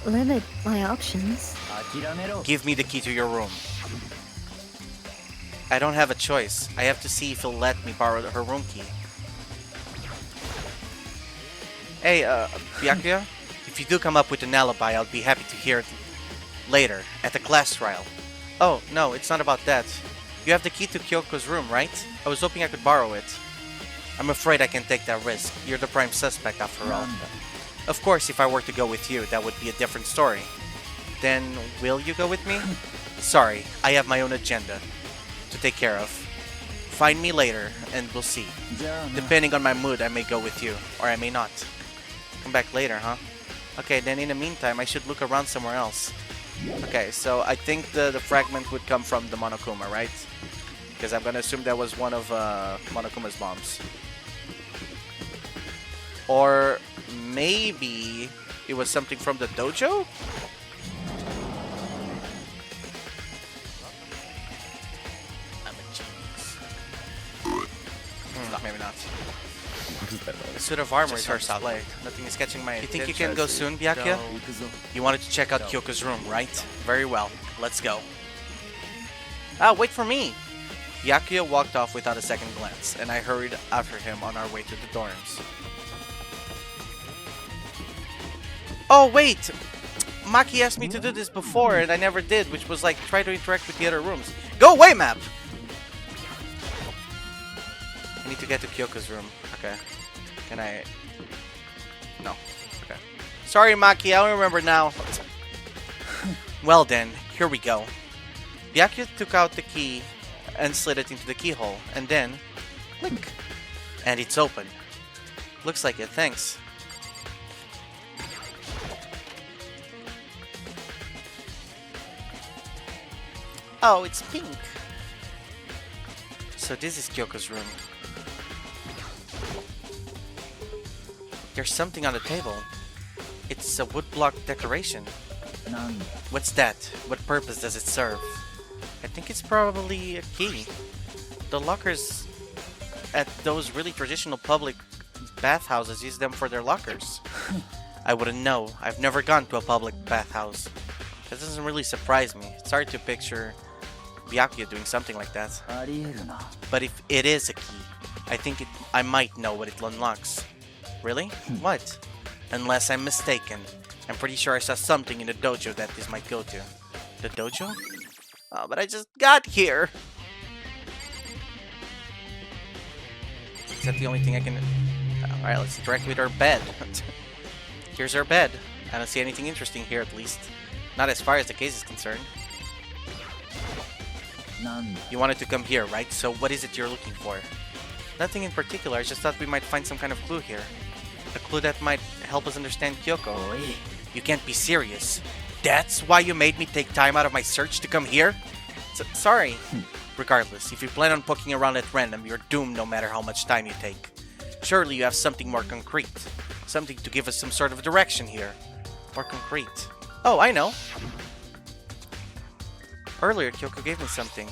Limit my options. Give me the key to your room. I don't have a choice. I have to see if he'll let me borrow her room key. Hey, Byakuya, if you do come up with an alibi, I'll be happy to hear it later, at the class trial. Oh, no, it's not about that. You have the key to Kyoko's room, right? I was hoping I could borrow it. I'm afraid I can't take that risk. You're the prime suspect, after all. Of course, if I were to go with you, that would be a different story. Then, will you go with me? Sorry, I have my own agenda to take care of. Find me later, and we'll see. Depending on my mood, I may go with you, or I may not. Come back later, huh? Okay, then in the meantime, I should look around somewhere else. Okay, so I think the fragment would come from the Monokuma, right? Because I'm gonna assume that was one of Monokuma's bombs. Or maybe it was something from the dojo? I'm a genius. Maybe not. The suit of armor is hard to play. Nothing is catching my attention. You think you can go soon, Byakuya? You wanted to check out Kyoko's room, right? Very well. Let's go. Ah, wait for me! Byakuya walked off without a second glance, and I hurried after him on our way to the dorms. Oh, wait! Maki asked me to do this before, and I never did, which was like, try to interact with the other rooms. Go away, map! I need to get to Kyoko's room. Okay. Can I... No. Okay. Sorry, Maki, I don't remember now. Well then, here we go. Byakuya took out the key and slid it into the keyhole, and then... click. And it's open. Looks like it, thanks. Oh, it's pink. So this is Kyoko's room. There's something on the table. It's a woodblock decoration. What's that? What purpose does it serve? I think it's probably a key. The lockers at those really traditional public bathhouses use them for their lockers. I wouldn't know. I've never gone to a public bathhouse. That doesn't really surprise me. It's hard to picture Byakuya doing something like that. But if it is a key, I think I might know what it unlocks. Really? What? Unless I'm mistaken. I'm pretty sure I saw something in the dojo that this might go to. The dojo? Oh, but I just got here! Is that the only thing I can... Alright, let's interact with our bed. Here's our bed. I don't see anything interesting here, at least. Not as far as the case is concerned. You wanted to come here, right? So what is it you're looking for? Nothing in particular, I just thought we might find some kind of clue here. A clue that might help us understand Kyoko. You can't be serious. That's why you made me take time out of my search to come here? Sorry. Regardless, if you plan on poking around at random, you're doomed no matter how much time you take. Surely you have something more concrete. Something to give us some sort of direction here. More concrete. Oh, I know. Earlier, Kyoko gave me something.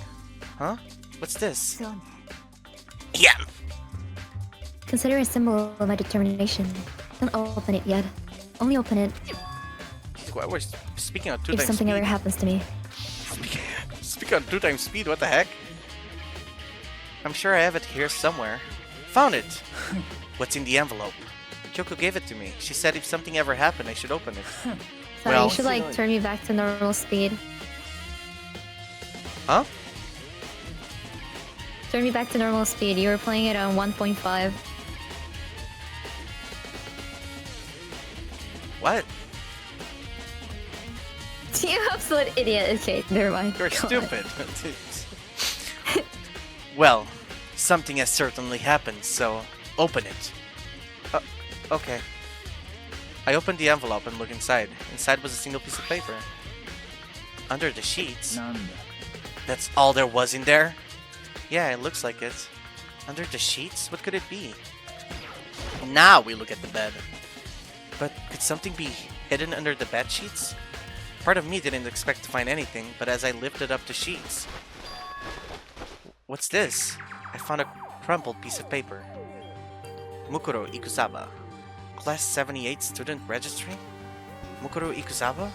Huh? What's this? Yeah! Consider it a symbol of my determination. Don't open it yet. Only open it We're speaking on 2 if times something speed. ever happens to me. Speaking on 2 times speed, what the heck? I'm sure I have it here somewhere. Found it! What's in the envelope? Kyoko gave it to me. She said if something ever happened, I should open it. Sorry, Well- you should like turn me back to normal speed. Huh? Turn me back to normal speed. You were playing it on 1.5. What? You absolute idiot. Okay, never mind. You're Go on. stupid. Well, something has certainly happened, so open it. Okay. I opened the envelope and looked inside. Inside was a single piece of paper. Under the sheets? That's all there was in there? Yeah, it looks like it. Under the sheets? What could it be? Now we look at the bed. But could something be hidden under the bed sheets? Part of me didn't expect to find anything, but as I lifted up the sheets... What's this? I found a crumpled piece of paper. Mukuro Ikusawa. Class 78 student registry? Mukuro Ikusawa?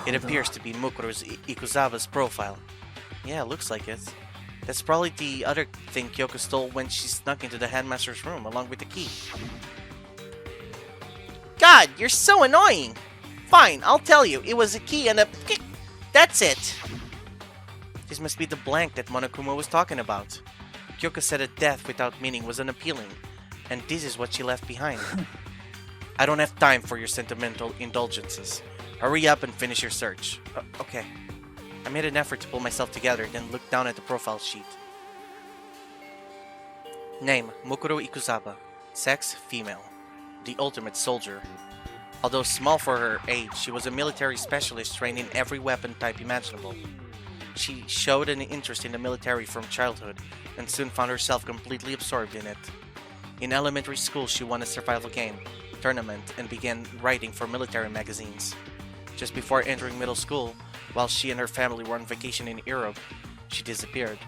It appears to be Mukuro Ikusawa's profile. Yeah, looks like it. That's probably the other thing Kyoko stole when she snuck into the headmaster's room along with the key. God, you're so annoying! Fine, I'll tell you. It was a key and a... That's it! This must be the blank that Monokuma was talking about. Kyoko said a death without meaning was unappealing, and this is what she left behind. I don't have time for your sentimental indulgences. Hurry up and finish your search. Okay. I made an effort to pull myself together, then looked down at the profile sheet. Name, Mukuro Ikusawa. Sex, female. The ultimate soldier. Although small for her age, she was a military specialist trained in every weapon type imaginable. She showed an interest in the military from childhood and soon found herself completely absorbed in it. In elementary school, she won a survival game tournament and began writing for military magazines. Just before entering middle school, while she and her family were on vacation in Europe, she disappeared.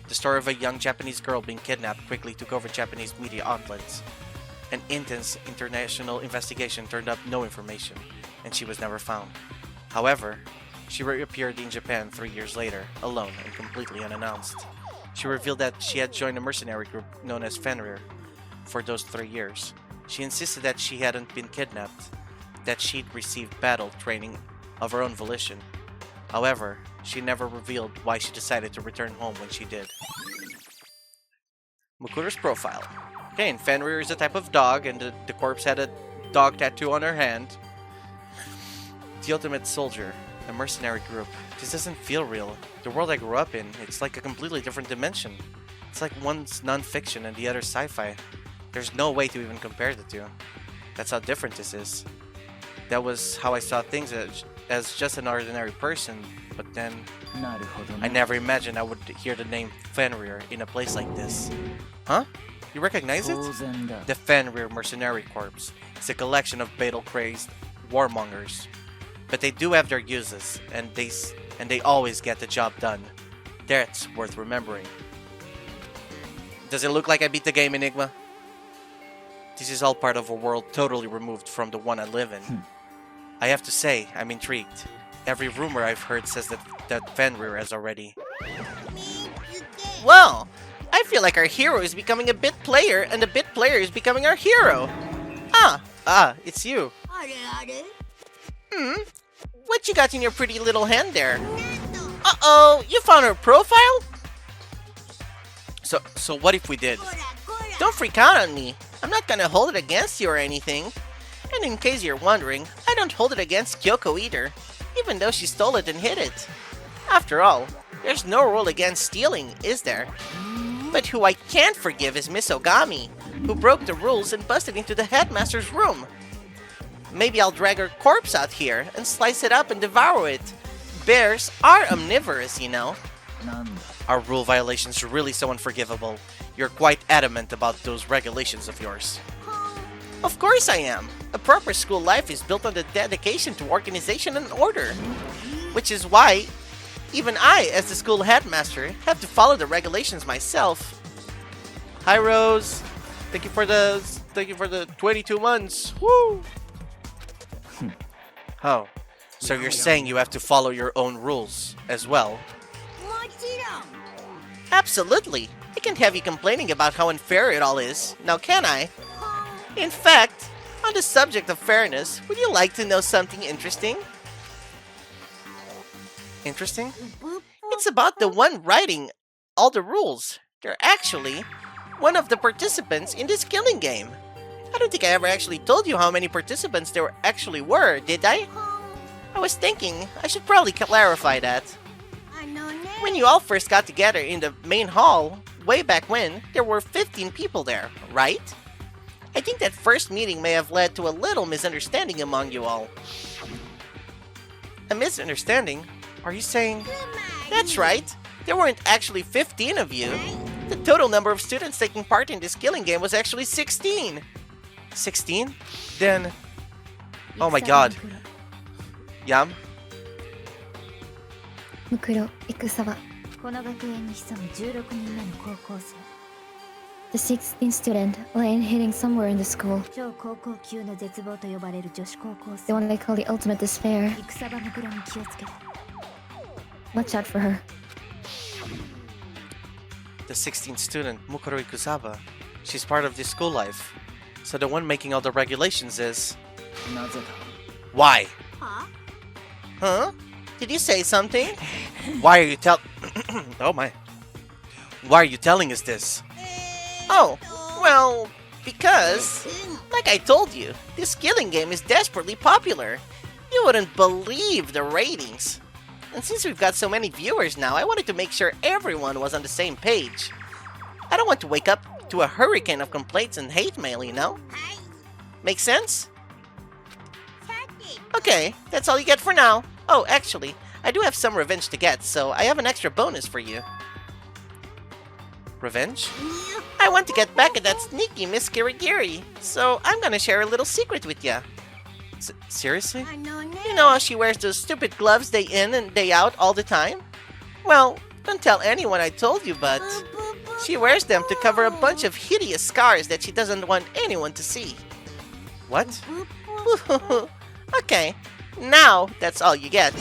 The story of a young Japanese girl being kidnapped quickly took over Japanese media outlets. An intense international investigation turned up no information, and she was never found. However, she reappeared in Japan 3 years later, alone and completely unannounced. She revealed that she had joined a mercenary group known as Fenrir for those 3 years. She insisted that she hadn't been kidnapped, that she'd received battle training of her own volition. However, she never revealed why she decided to return home when she did. Mukura's profile. Okay, and Fenrir is a type of dog, and the corpse had a dog tattoo on her hand. The ultimate soldier. A mercenary group. This doesn't feel real. The world I grew up in, it's like a completely different dimension. It's like one's non-fiction and the other sci-fi. There's no way to even compare the two. That's how different this is. That was how I saw things as just an ordinary person, but then I never imagined I would hear the name Fenrir in a place like this. Huh? You recognize it? The Fenrir Mercenary Corps. It's a collection of battle-crazed warmongers. But they do have their uses, and they always get the job done. That's worth remembering. Does it look like I beat the game, Enigma? This is all part of a world totally removed from the one I live in. I have to say, I'm intrigued. Every rumor I've heard says that Fenrir has already... Well, I feel like our hero is becoming a bit player, and the bit player is becoming our hero. It's you. What you got in your pretty little hand there? Uh-oh, you found her profile? So what if we did? Don't freak out on me. I'm not gonna hold it against you or anything. And in case you're wondering, I don't hold it against Kyoko either, even though she stole it and hid it. After all, there's no rule against stealing, is there? But who I can't forgive is Miss Ogami, who broke the rules and busted into the headmaster's room. Maybe I'll drag her corpse out here and slice it up and devour it. Bears are omnivorous, you know. Are rule violations really so unforgivable? You're quite adamant about those regulations of yours. Of course I am. A proper school life is built on the dedication to organization and order. Which is why even I, as the school headmaster, have to follow the regulations myself. Hi Rose. Thank you for the 22 months. Woo! Oh, so you're saying you have to follow your own rules as well? Absolutely. I can't have you complaining about how unfair it all is, now can I? In fact, on the subject of fairness, would you like to know something interesting? Interesting? It's about the one writing all the rules. They're actually one of the participants in this killing game. I don't think I ever actually told you how many participants there actually were, did I? I was thinking I should probably clarify that. When you all first got together in the main hall, way back when, there were 15 people there, right? I think that first meeting may have led to a little misunderstanding among you all. A misunderstanding? Are you saying... That's right! There weren't actually 15 of you. The total number of students taking part in this killing game was actually 16. 16? Then... Oh my god. Yam? Mukuro, Ikusawa. The 16th student lying hidden somewhere in the school. The one they call the ultimate despair. Watch out for her. The 16th student, Mukuro Ikusawa. She's part of this school life. So the one making all the regulations is... Why? Huh? Did you say something? Why are you Oh my. Why are you telling us this? Oh, well, because... Like I told you, this killing game is desperately popular. You wouldn't believe the ratings. And since we've got so many viewers now, I wanted to make sure everyone was on the same page. I don't want to wake up to a hurricane of complaints and hate mail, you know? Make sense? Okay, that's all you get for now. Oh, actually, I do have some revenge to get, so I have an extra bonus for you. Revenge? I want to get back at that sneaky Miss Kirigiri, so I'm gonna share a little secret with ya. Seriously? You know how she wears those stupid gloves day in and day out all the time? Well, don't tell anyone I told you, but she wears them to cover a bunch of hideous scars that she doesn't want anyone to see. What? Okay, now that's all you get.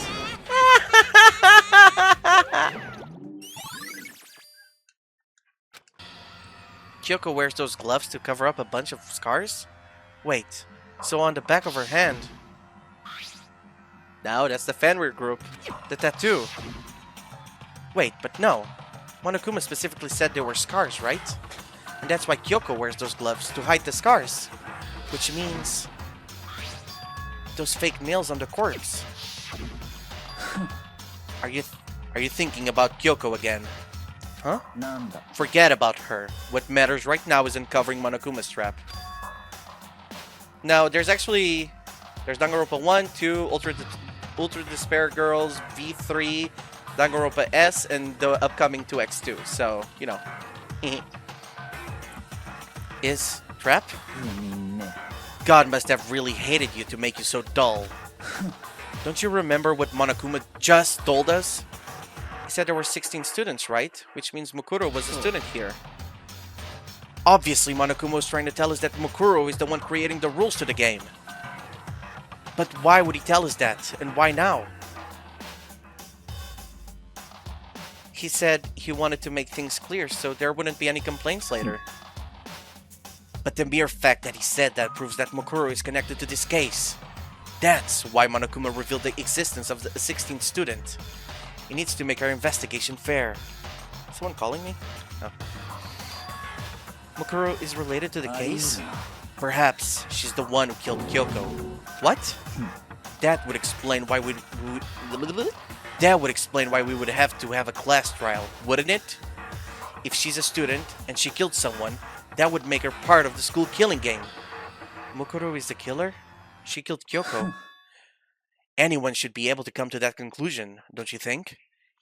Kyoko wears those gloves to cover up a bunch of scars? Wait, so on the back of her hand... No, that's the Fenrir group. The tattoo. Wait, but no. Monokuma specifically said they were scars, right? And that's why Kyoko wears those gloves, to hide the scars. Which means... those fake nails on the corpse. Are you thinking about Kyoko again? Huh? Forget about her. What matters right now is uncovering Monokuma's trap. Now, there's Danganronpa 1, 2, Ultra Despair Girls, V3, Danganronpa S, and the upcoming 2X2. So, you know. Is trap? God must have really hated you to make you so dull. Don't you remember what Monokuma just told us? He said there were 16 students, right? Which means Mukuro was a student here. Obviously, Monokuma was trying to tell us that Mukuro is the one creating the rules to the game. But why would he tell us that? And why now? He said he wanted to make things clear so there wouldn't be any complaints later. But the mere fact that he said that proves that Mukuro is connected to this case. That's why Monokuma revealed the existence of the 16th student. He needs to make our investigation fair. Someone calling me? No. Mukuro is related to the case? Perhaps she's the one who killed Kyoko. What? That would explain why we would have to have a class trial, wouldn't it? If she's a student and she killed someone, that would make her part of the school killing game. Mukuro is the killer? She killed Kyoko. Anyone should be able to come to that conclusion, don't you think?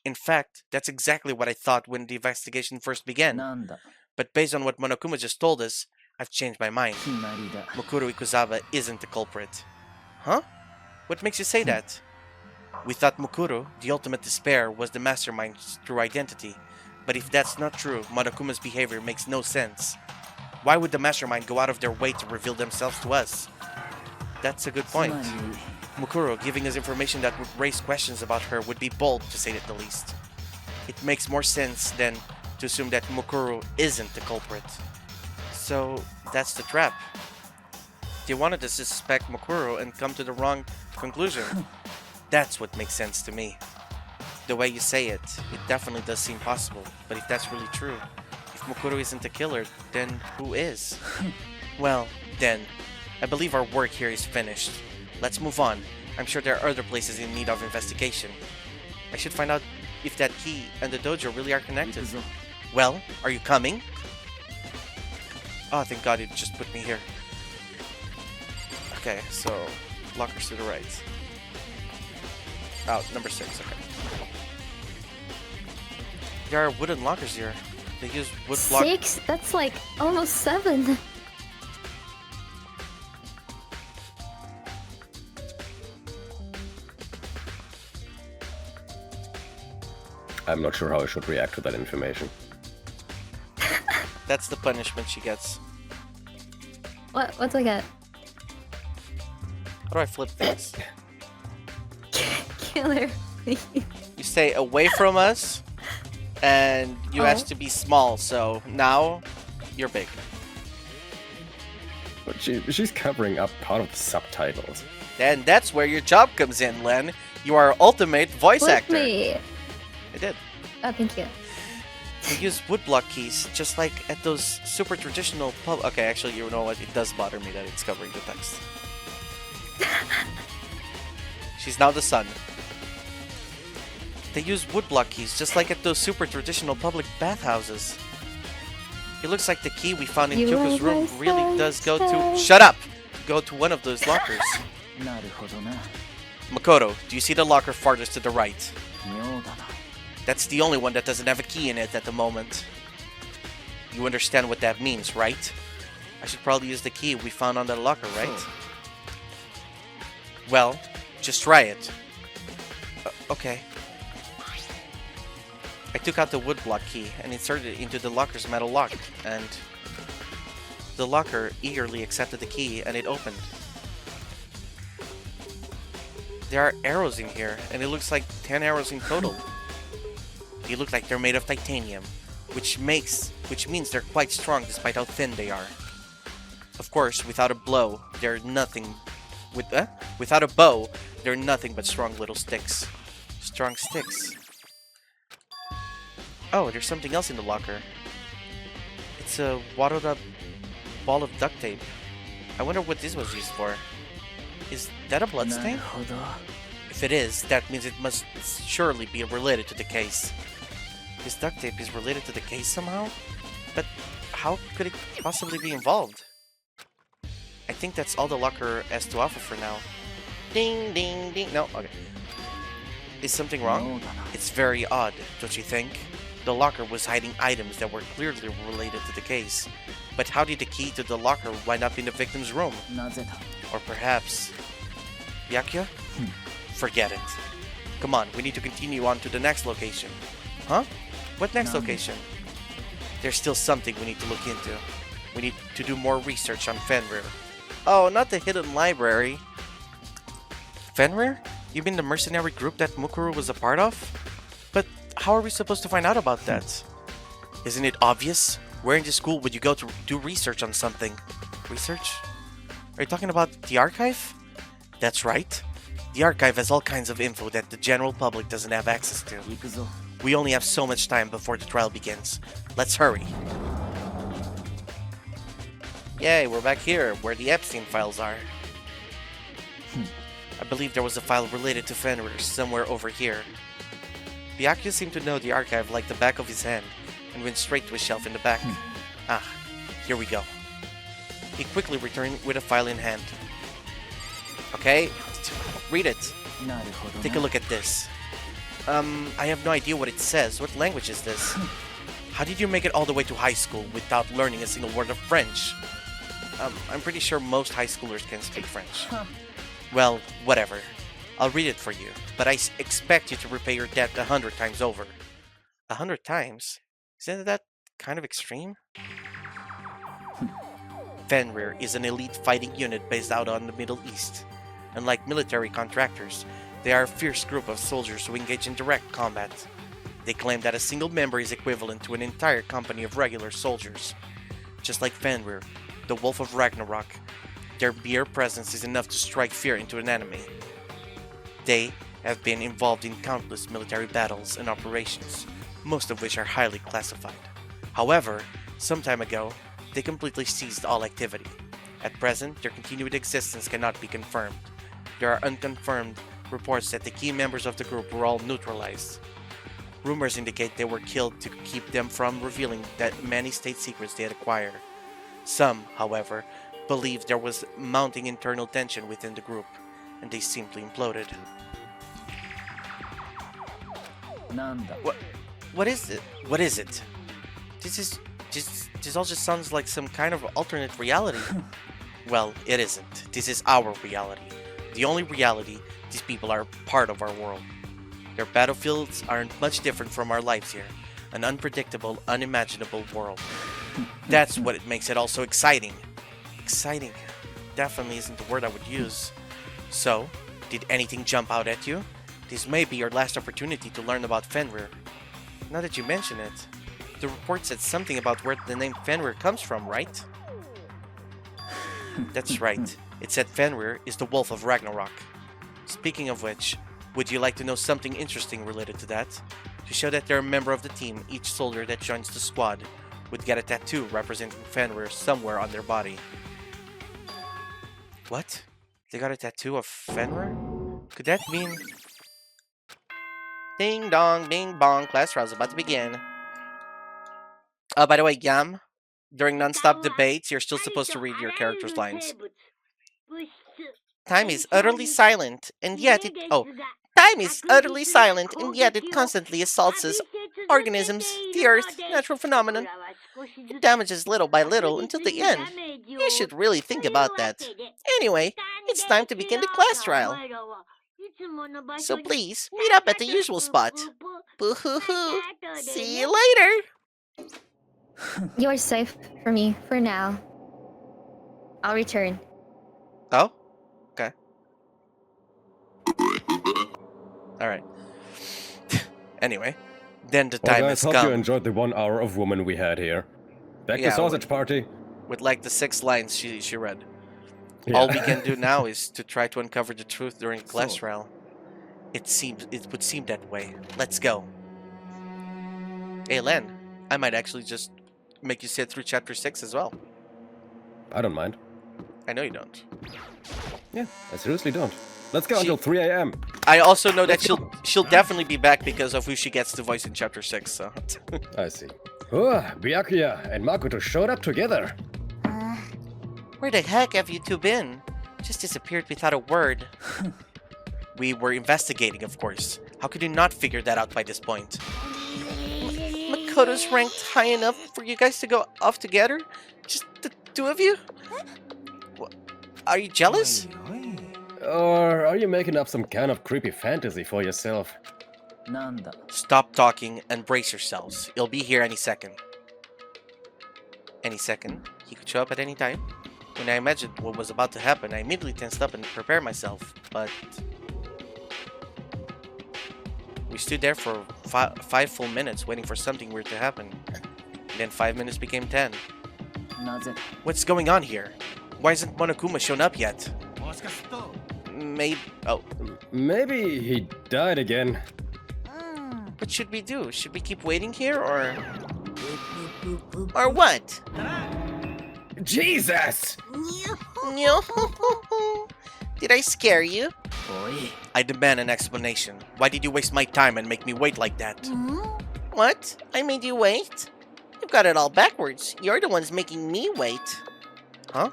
In fact, that's exactly what I thought when the investigation first began. But based on what Monokuma just told us, I've changed my mind. Mukuro Ikuzawa isn't the culprit. Huh? What makes you say that? We thought Mukuro, the ultimate despair, was the mastermind's true identity. But if that's not true, Monokuma's behavior makes no sense. Why would the mastermind go out of their way to reveal themselves to us? That's a good point. Mukuro giving us information that would raise questions about her would be bold, to say the least. It makes more sense than to assume that Mukuro isn't the culprit. So, that's the trap. They wanted to suspect Mukuro and come to the wrong conclusion. That's what makes sense to me. The way you say it, it definitely does seem possible. But if that's really true, if Mukuro isn't the killer, then who is? Well, then, I believe our work here is finished. Let's move on. I'm sure there are other places in need of investigation. I should find out if that key and the dojo really are connected. Well, are you coming? Oh, thank God it just put me here. Okay, so lockers to the right. Oh, number 6, okay. There are wooden lockers here. They use wood block. 6? That's like almost 7. I'm not sure how I should react to that information. That's the punishment she gets. What's I get? How do I flip things? Killer. You stay away from us, and you ask to be small, so now you're big. But she's covering up part of the subtitles. And that's where your job comes in, Len. You are our ultimate voice Flip actor. me. I did. Oh, thank you. They use woodblock keys, just like at those super traditional pub. Okay, actually, you know what? It does bother me that it's covering the text. She's now the sun. They use woodblock keys, just like at those super traditional public bathhouses. It looks like the key we found in Kyoko's room really does go to... Shut up! Go to one of those lockers. Makoto, do you see the locker farthest to the right? That's the only one that doesn't have a key in it at the moment. You understand what that means, right? I should probably use the key we found on that locker, right? Well, just try it. Okay. I took out the woodblock key and inserted it into the locker's metal lock, and the locker eagerly accepted the key and it opened. There are arrows in here, and it looks like 10 arrows in total. They look like they're made of titanium, which means they're quite strong despite how thin they are. Of course, without a bow, they're nothing. Without a bow, they're nothing but strong little sticks. Strong sticks. Oh, there's something else in the locker. It's a wadded up ball of duct tape. I wonder what this was used for. Is that a bloodstain? If it is, that means it must surely be related to the case. This duct tape is related to the case somehow? But how could it possibly be involved? I think that's all the locker has to offer for now. Ding, ding, ding. No, okay. Is something wrong? It's very odd, don't you think? The locker was hiding items that were clearly related to the case. But how did the key to the locker wind up in the victim's room? Or perhaps... Byakuya? Forget it. Come on, we need to continue on to the next location. Huh? What next location? There's still something we need to look into. We need to do more research on Fenrir. Oh, not the hidden library. Fenrir? You mean the mercenary group that Mukuru was a part of? But how are we supposed to find out about that? Isn't it obvious? Where in the school would you go to do research on something? Research? Are you talking about the archive? That's right. The archive has all kinds of info that the general public doesn't have access to. We only have so much time before the trial begins. Let's hurry. Yay, we're back here, where the Epstein files are. I believe there was a file related to Fenrir somewhere over here. Byakuya seemed to know the archive like the back of his hand, and went straight to a shelf in the back. Ah, here we go. He quickly returned with a file in hand. Okay, read it. Take a look at this. I have no idea what it says. What language is this? How did you make it all the way to high school without learning a single word of French? I'm pretty sure most high schoolers can speak French. Well, whatever. I'll read it for you, but I expect you to repay your debt 100 times over. 100 times? Isn't that kind of extreme? Fenrir is an elite fighting unit based out on the Middle East. Unlike military contractors, they are a fierce group of soldiers who engage in direct combat. They claim that a single member is equivalent to an entire company of regular soldiers. Just like Fenrir, the Wolf of Ragnarok, their mere presence is enough to strike fear into an enemy. They have been involved in countless military battles and operations, most of which are highly classified. However, some time ago, they completely ceased all activity. At present, their continued existence cannot be confirmed. There are unconfirmed reports that the key members of the group were all neutralized. Rumors indicate they were killed to keep them from revealing that many state secrets they had acquired. Some, however, believe there was mounting internal tension within the group, and they simply imploded. What is it? What is it? This all just sounds like some kind of alternate reality. Well, it isn't. This is our reality. The only reality. These people are part of our world. Their battlefields aren't much different from our lives here. An unpredictable, unimaginable world. That's what it makes it all so exciting. Exciting definitely isn't the word I would use. So, did anything jump out at you? This may be your last opportunity to learn about Fenrir. Now that you mention it, the report said something about where the name Fenrir comes from, right? That's right. It said Fenrir is the Wolf of Ragnarok. Speaking of which, would you like to know something interesting related to that? To show that they're a member of the team, each soldier that joins the squad would get a tattoo representing Fenrir somewhere on their body. What? They got a tattoo of Fenrir? Could that mean... Ding dong, ding bong, class trial's about to begin. By the way, Yam, during non-stop debates, you're still supposed to read your character's lines. Time is utterly silent, and yet it... Oh. Time is utterly silent, and yet it constantly assaults us. Organisms, the Earth, natural phenomenon. It damages little by little until the end. You should really think about that. Anyway, it's time to begin the class trial. So please, meet up at the usual spot. Boo-hoo-hoo. See you later. You're safe for me for now. I'll return. Oh? Okay. Alright. Anyway. Then the time Well, has guys, hope you come. enjoyed the 1 hour of woman we had here. Back Yeah, to sausage party. With like the 6 lines she read. Yeah. All we can do now is to try to uncover the truth during the class trial. It would seem that way. Let's go. Hey Len, I might actually just make you sit through chapter 6 as well. I don't mind. I know you don't. Yeah, I seriously don't. Let's go She- until 3 a.m. I also know that she'll definitely be back because of who she gets to voice in chapter 6, so I see. Oh, Byakuya and Makoto showed up together. Where the heck have you two been? Just disappeared without a word. we were investigating, of course. How could you not figure that out by this point? Makoto's ranked high enough for you guys to go off together? Just the two of you? Are you jealous? Or are you making up some kind of creepy fantasy for yourself? Stop talking and brace yourselves. He'll be here any second. Any second? He could show up at any time? When I imagined what was about to happen, I immediately tensed up and prepared myself, but... We stood there for 5 full minutes waiting for something weird to happen. And then 5 minutes became 10. What's going on here? Why hasn't Monokuma shown up yet? Maybe... Oh, Maybe he died again. What should we do? Should we keep waiting here, or... Or what? Jesus! Did I scare you? I demand an explanation. Why did you waste my time and make me wait like that? What? I made you wait? You've got it all backwards. You're the ones making me wait. Huh?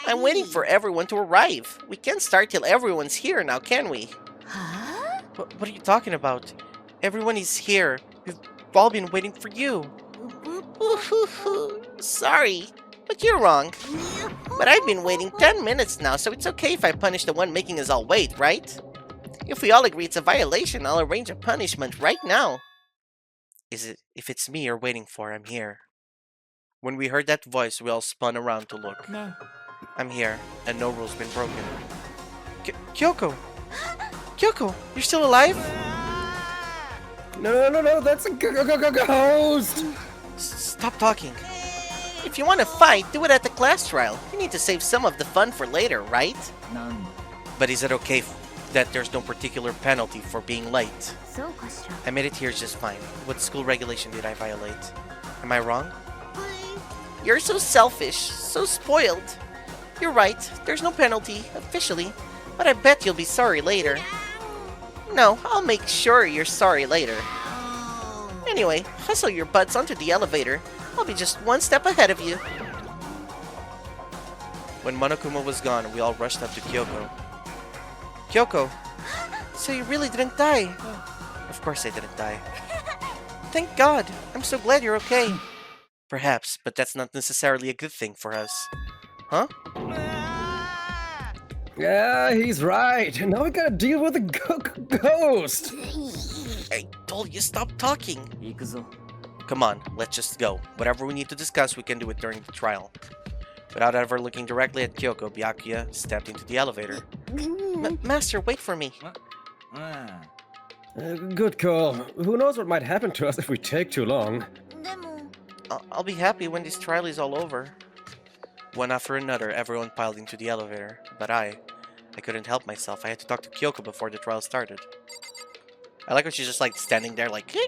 I'm waiting for everyone to arrive. We can't start till everyone's here now, can we? What are you talking about? Everyone is here. We've all been waiting for you. Sorry, but you're wrong. But I've been waiting 10 minutes now, so it's okay if I punish the one making us all wait, right? If we all agree it's a violation, I'll arrange a punishment right now. If it's me you're waiting for, I'm here. When we heard that voice, we all spun around to look. I'm here, and no rule's been broken. Kyoko! Kyoko, you're still alive? No, that's a ghost! Stop talking. If you want to fight, do it at the class trial. You need to save some of the fun for later, right? But is it okay that there's no particular penalty for being late? I made it here just fine. What school regulation did I violate? Am I wrong? You're so selfish, so spoiled. You're right, there's no penalty, officially, but I bet you'll be sorry later. No, I'll make sure you're sorry later. Anyway, hustle your butts onto the elevator. I'll be just one step ahead of you. When Monokuma was gone, we all rushed up to Kyoko. Kyoko! So you really didn't die? Of course I didn't die. Thank God, I'm so glad you're okay. Perhaps, but that's not necessarily a good thing for us. Huh? Yeah, he's right. Now we gotta deal with the ghost. I told you stop talking. Come on, let's just go. Whatever we need to discuss, we can do it during the trial. Without ever looking directly at Kyoko, Byakuya stepped into the elevator. Master, wait for me. Good call. Who knows what might happen to us if we take too long? I'll be happy when this trial is all over. One after another, everyone piled into the elevator, but I couldn't help myself. I had to talk to Kyoko before the trial started. I like when she's just like standing there like, hey.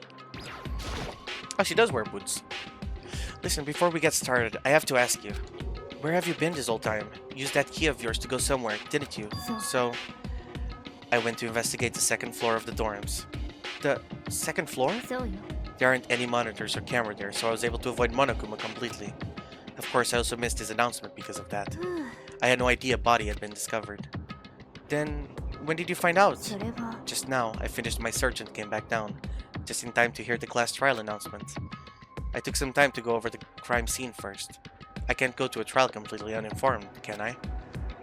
Oh, she does wear boots. Listen, before we get started, I have to ask you, where have you been this whole time? You used that key of yours to go somewhere, didn't you? So, I went to investigate the second floor of the dorms. The second floor? There aren't any monitors or camera there, so I was able to avoid Monokuma completely. Of course, I also missed his announcement because of that. I had no idea a body had been discovered. Then, when did you find out? それは Just now, I finished my search and came back down, just in time to hear the class trial announcement. I took some time to go over the crime scene first. I can't go to a trial completely uninformed, can I?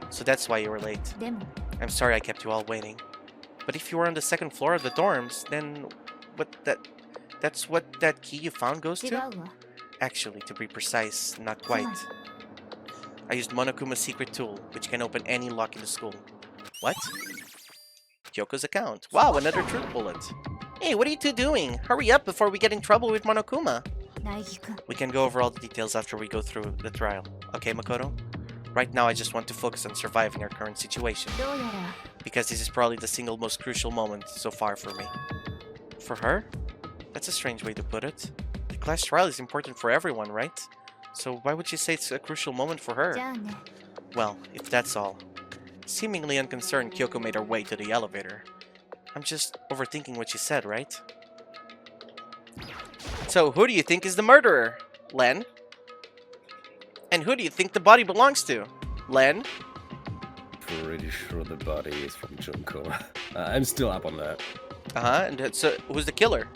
So that's why you were late. でも I'm sorry I kept you all waiting. But if you were on the second floor of the dorms, then that's what that key you found goes 違 to? うわ Actually, to be precise, not quite. I used Monokuma's secret tool, which can open any lock in the school. What? Kyoko's account. Wow, another truth bullet. Hey, what are you two doing? Hurry up before we get in trouble with Monokuma. 苗木くん We can go over all the details after we go through the trial. Okay, Makoto? Right now, I just want to focus on surviving our current situation, どうやら because this is probably the single most crucial moment so far for me. For her? That's a strange way to put it. The class trial is important for everyone, right? So why would she say it's a crucial moment for じ her? ゃあね Well, if that's all. Seemingly unconcerned, Kyoko made her way to the elevator. I'm just overthinking what she said, right? So, who do you think is the murderer? Len? And who do you think the body belongs to? Len? Pretty sure the body is from Junko. I'm still up on that. Uh-huh, and so who's the killer?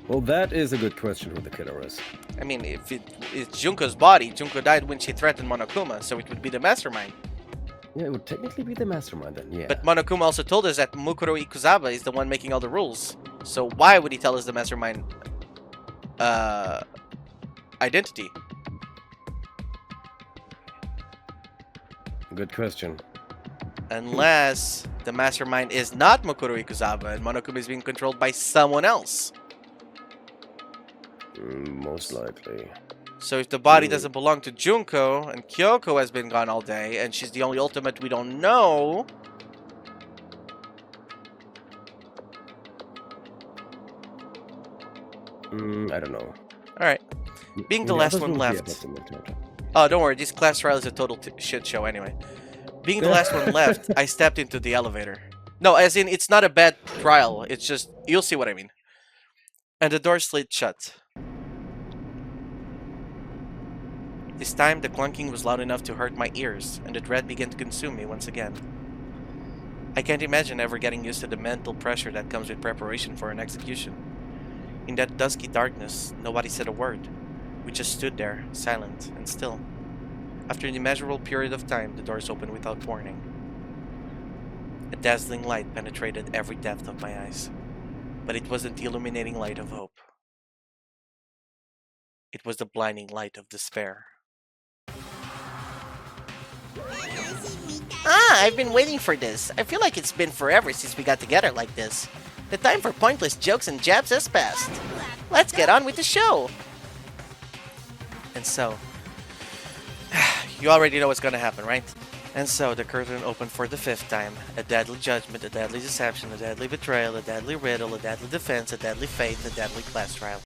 Well, that is a good question who the killer is. I mean, if it's Junko's body, Junko died when she threatened Monokuma, so it would be the mastermind. Yeah, it would technically be the mastermind then, yeah. But Monokuma also told us that Mukuro Ikuzawa is the one making all the rules. So why would he tell us the mastermind identity? Good question. Unless the mastermind is not Mukuro Ikuzawa and Monokuma is being controlled by someone else. Most likely. So if the body doesn't belong to Junko and Kyoko has been gone all day and she's the only ultimate we don't know, I don't know. alright. Being the last one left. Oh, don't worry, this class trial is a total shit show anyway. Being the last one left, I stepped into the elevator. No, as in, it's not a bad trial. It's just, you'll see what I mean. And the door slid shut. This time, the clunking was loud enough to hurt my ears, and the dread began to consume me once again. I can't imagine ever getting used to the mental pressure that comes with preparation for an execution. In that dusky darkness, nobody said a word. We just stood there, silent and still. After an immeasurable period of time, the doors opened without warning. A dazzling light penetrated every depth of my eyes, but it wasn't the illuminating light of hope. It was the blinding light of despair. Ah, I've been waiting for this. I feel like it's been forever since we got together like this. The time for pointless jokes and jabs has passed. Let's get on with the show. And so, you already know what's gonna happen, right? And so, the curtain opened for the 5th time. A deadly judgment, a deadly deception, a deadly betrayal, a deadly riddle, a deadly defense, a deadly fate, a deadly class trial.